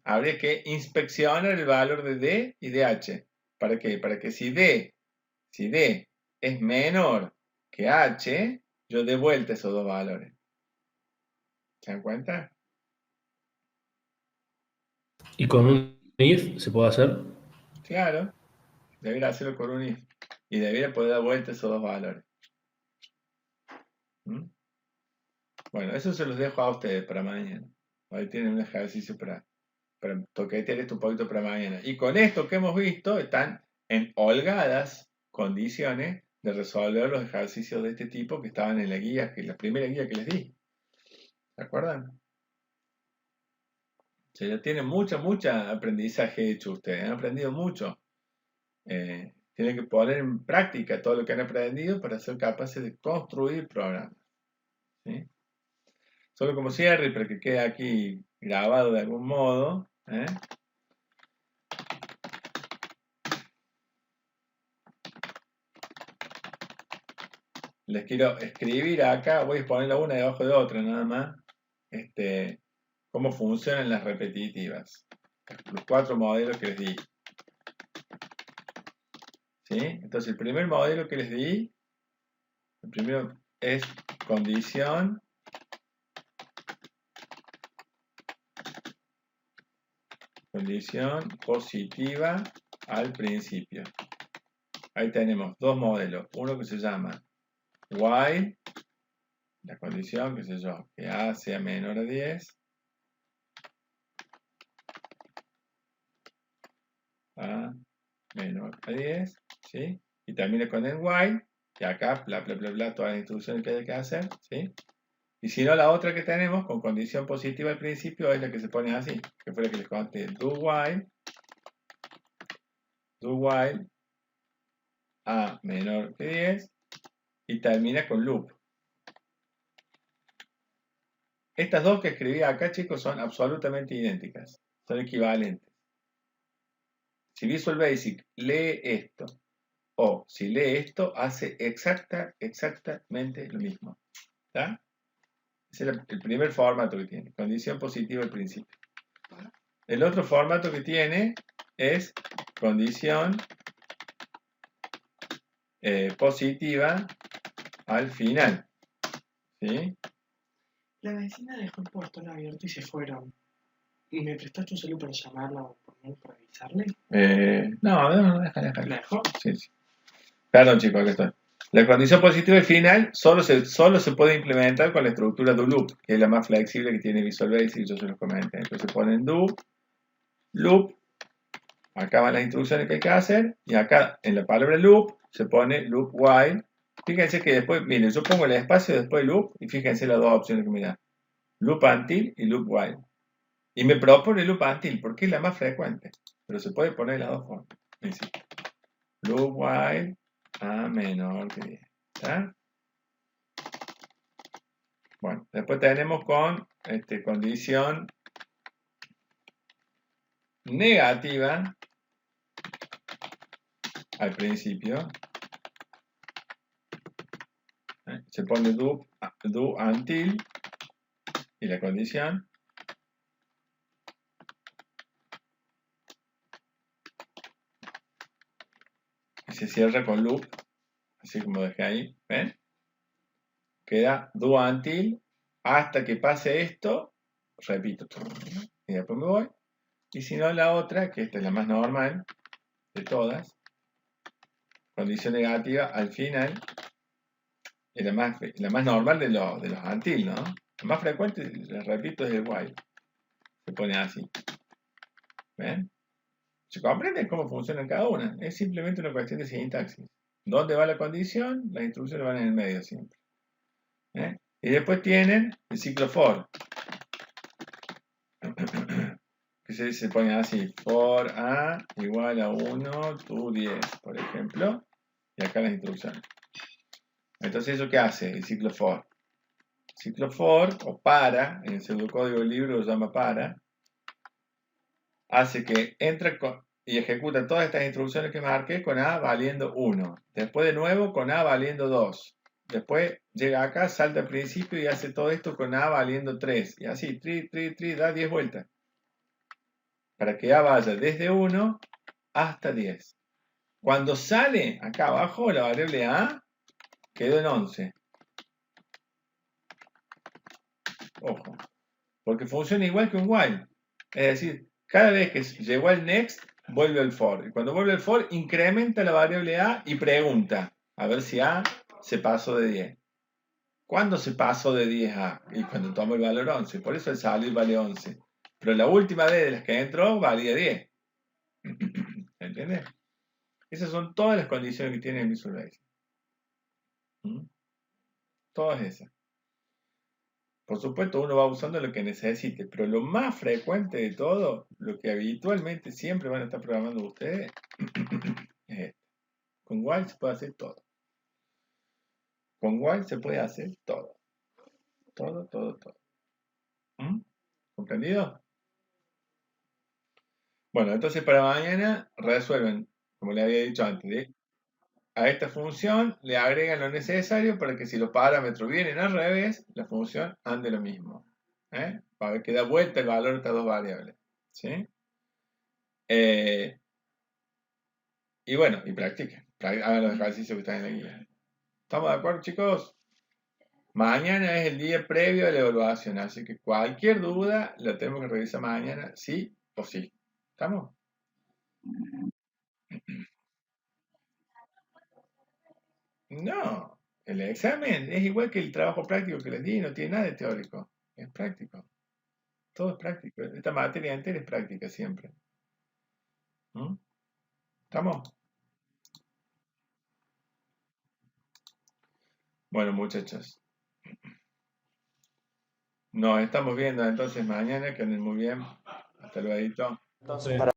habría que inspeccionar el valor de D y de H. ¿Para qué? Para que si D es menor que H, yo dé vuelta esos dos valores. ¿Se dan cuenta? ¿Y con un if se puede hacer? Claro, debería hacerlo con un if. Y debería poder dar vuelta esos dos valores. Bueno, eso se los dejo a ustedes para mañana. Ahí tienen un ejercicio para toquetear esto un poquito para mañana. Y con esto que hemos visto, están en holgadas condiciones de resolver los ejercicios de este tipo que estaban en la guía, que la primera guía que les di. ¿Se acuerdan? O sea, ya tienen mucho aprendizaje hecho ustedes. Han aprendido mucho. Tienen que poner en práctica todo lo que han aprendido para ser capaces de construir programas. ¿Sí? Solo como cierre, para que quede aquí grabado de algún modo. Les quiero escribir acá, voy a ponerla una debajo de otra nada más, cómo funcionan las repetitivas. Los 4 modelos que les di. ¿Sí? Entonces el primer modelo que les di, el primero es condición positiva al principio. Ahí tenemos 2 modelos, uno que se llama while, la condición, qué sé yo, que A sea menor a 10, A menor a 10, ¿sí? Y termina con el while, y acá, bla, bla, bla, bla, todas las instrucciones que hay que hacer, ¿sí? Y si no, la otra que tenemos, con condición positiva al principio, es la que se pone así, que fue la que les conté, do while, A menor que 10, y termina con loop. Estas dos que escribí acá, chicos, son absolutamente idénticas, son equivalentes. Si Visual Basic lee esto, o si lee esto, hace exactamente lo mismo. ¿Está? Ese es el primer formato que tiene, condición positiva al principio. El otro formato que tiene es condición positiva al final. ¿Sí? La vecina dejó el portón abierto y se fueron. ¿Y me prestaste un celular para llamarla o por menos para avisarle? No, deja. ¿La dejó? Sí. Perdón, chicos, aquí estoy. La condición positiva al final solo se puede implementar con la estructura do loop, que es la más flexible que tiene Visual Basic, yo se los comenté. Entonces ponen do, loop, acá van las instrucciones que hay que hacer, y acá en la palabra loop se pone loop while. Fíjense que después, miren, yo pongo el espacio después de loop, y fíjense las dos opciones que me dan. Loop until y loop while. Y me propone loop until, porque es la más frecuente, pero se puede poner las dos formas. Loop while a menor que 10. ¿Está? Bueno, después tenemos con condición negativa al principio. Se pone do until y la condición. Y se cierra con loop, así como dejé ahí. ¿Ven? Queda do until hasta que pase esto. Repito. Y después me voy. Y si no, la otra, que esta es la más normal de todas. Condición negativa al final. Es la más normal de los until, ¿no? La más frecuente, les repito, es el while. Se pone así. ¿Ven? ¿Se comprende cómo funciona cada una? Es simplemente una cuestión de sintaxis. ¿Dónde va la condición? Las instrucciones van en el medio siempre. Y después tienen el ciclo for. Que se pone así. For a igual a 1 to 10, por ejemplo. Y acá las instrucciones. Entonces, ¿eso qué hace el ciclo for? Ciclo for, o para, en el pseudocódigo del libro lo llama para, hace que entra y ejecuta todas estas instrucciones que marqué con A valiendo 1. Después de nuevo con A valiendo 2. Después llega acá, salta al principio y hace todo esto con A valiendo 3. Y así, da 10 vueltas. Para que A vaya desde 1 hasta 10. Cuando sale acá abajo, la variable A quedó en 11. Ojo. Porque funciona igual que un while. Es decir, cada vez que llegó al next, vuelve al for. Y cuando vuelve al for, incrementa la variable A y pregunta. A ver si A se pasó de 10. ¿Cuándo se pasó de 10 a? Y cuando tomó el valor 11. Por eso el salir vale 11. Pero la última vez de las que entró valía 10. ¿Entiendes? Esas son todas las condiciones que tiene el Visual Basic. Todas esas. Por supuesto, uno va usando lo que necesite, pero lo más frecuente de todo, lo que habitualmente siempre van a estar programando ustedes, es esto. Con while se puede hacer todo. Con while se puede hacer todo. Todo, todo, todo. ¿Comprendido? Bueno, entonces para mañana resuelven, como le había dicho antes, a esta función le agregan lo necesario para que si los parámetros vienen al revés, la función ande lo mismo. Para que da vuelta el valor de estas dos variables. ¿Sí? Y bueno, y practiquen. Hagan los ejercicios que están en la guía. ¿Estamos de acuerdo, chicos? Mañana es el día previo a la evaluación, así que cualquier duda la tenemos que revisar mañana, sí o sí. ¿Estamos? No, el examen es igual que el trabajo práctico que les di, no tiene nada de teórico, es práctico. Todo es práctico. Esta materia entera es práctica siempre. ¿Estamos? Bueno, muchachos. Nos estamos viendo entonces mañana, que anden muy bien. Hasta luego. Entonces, para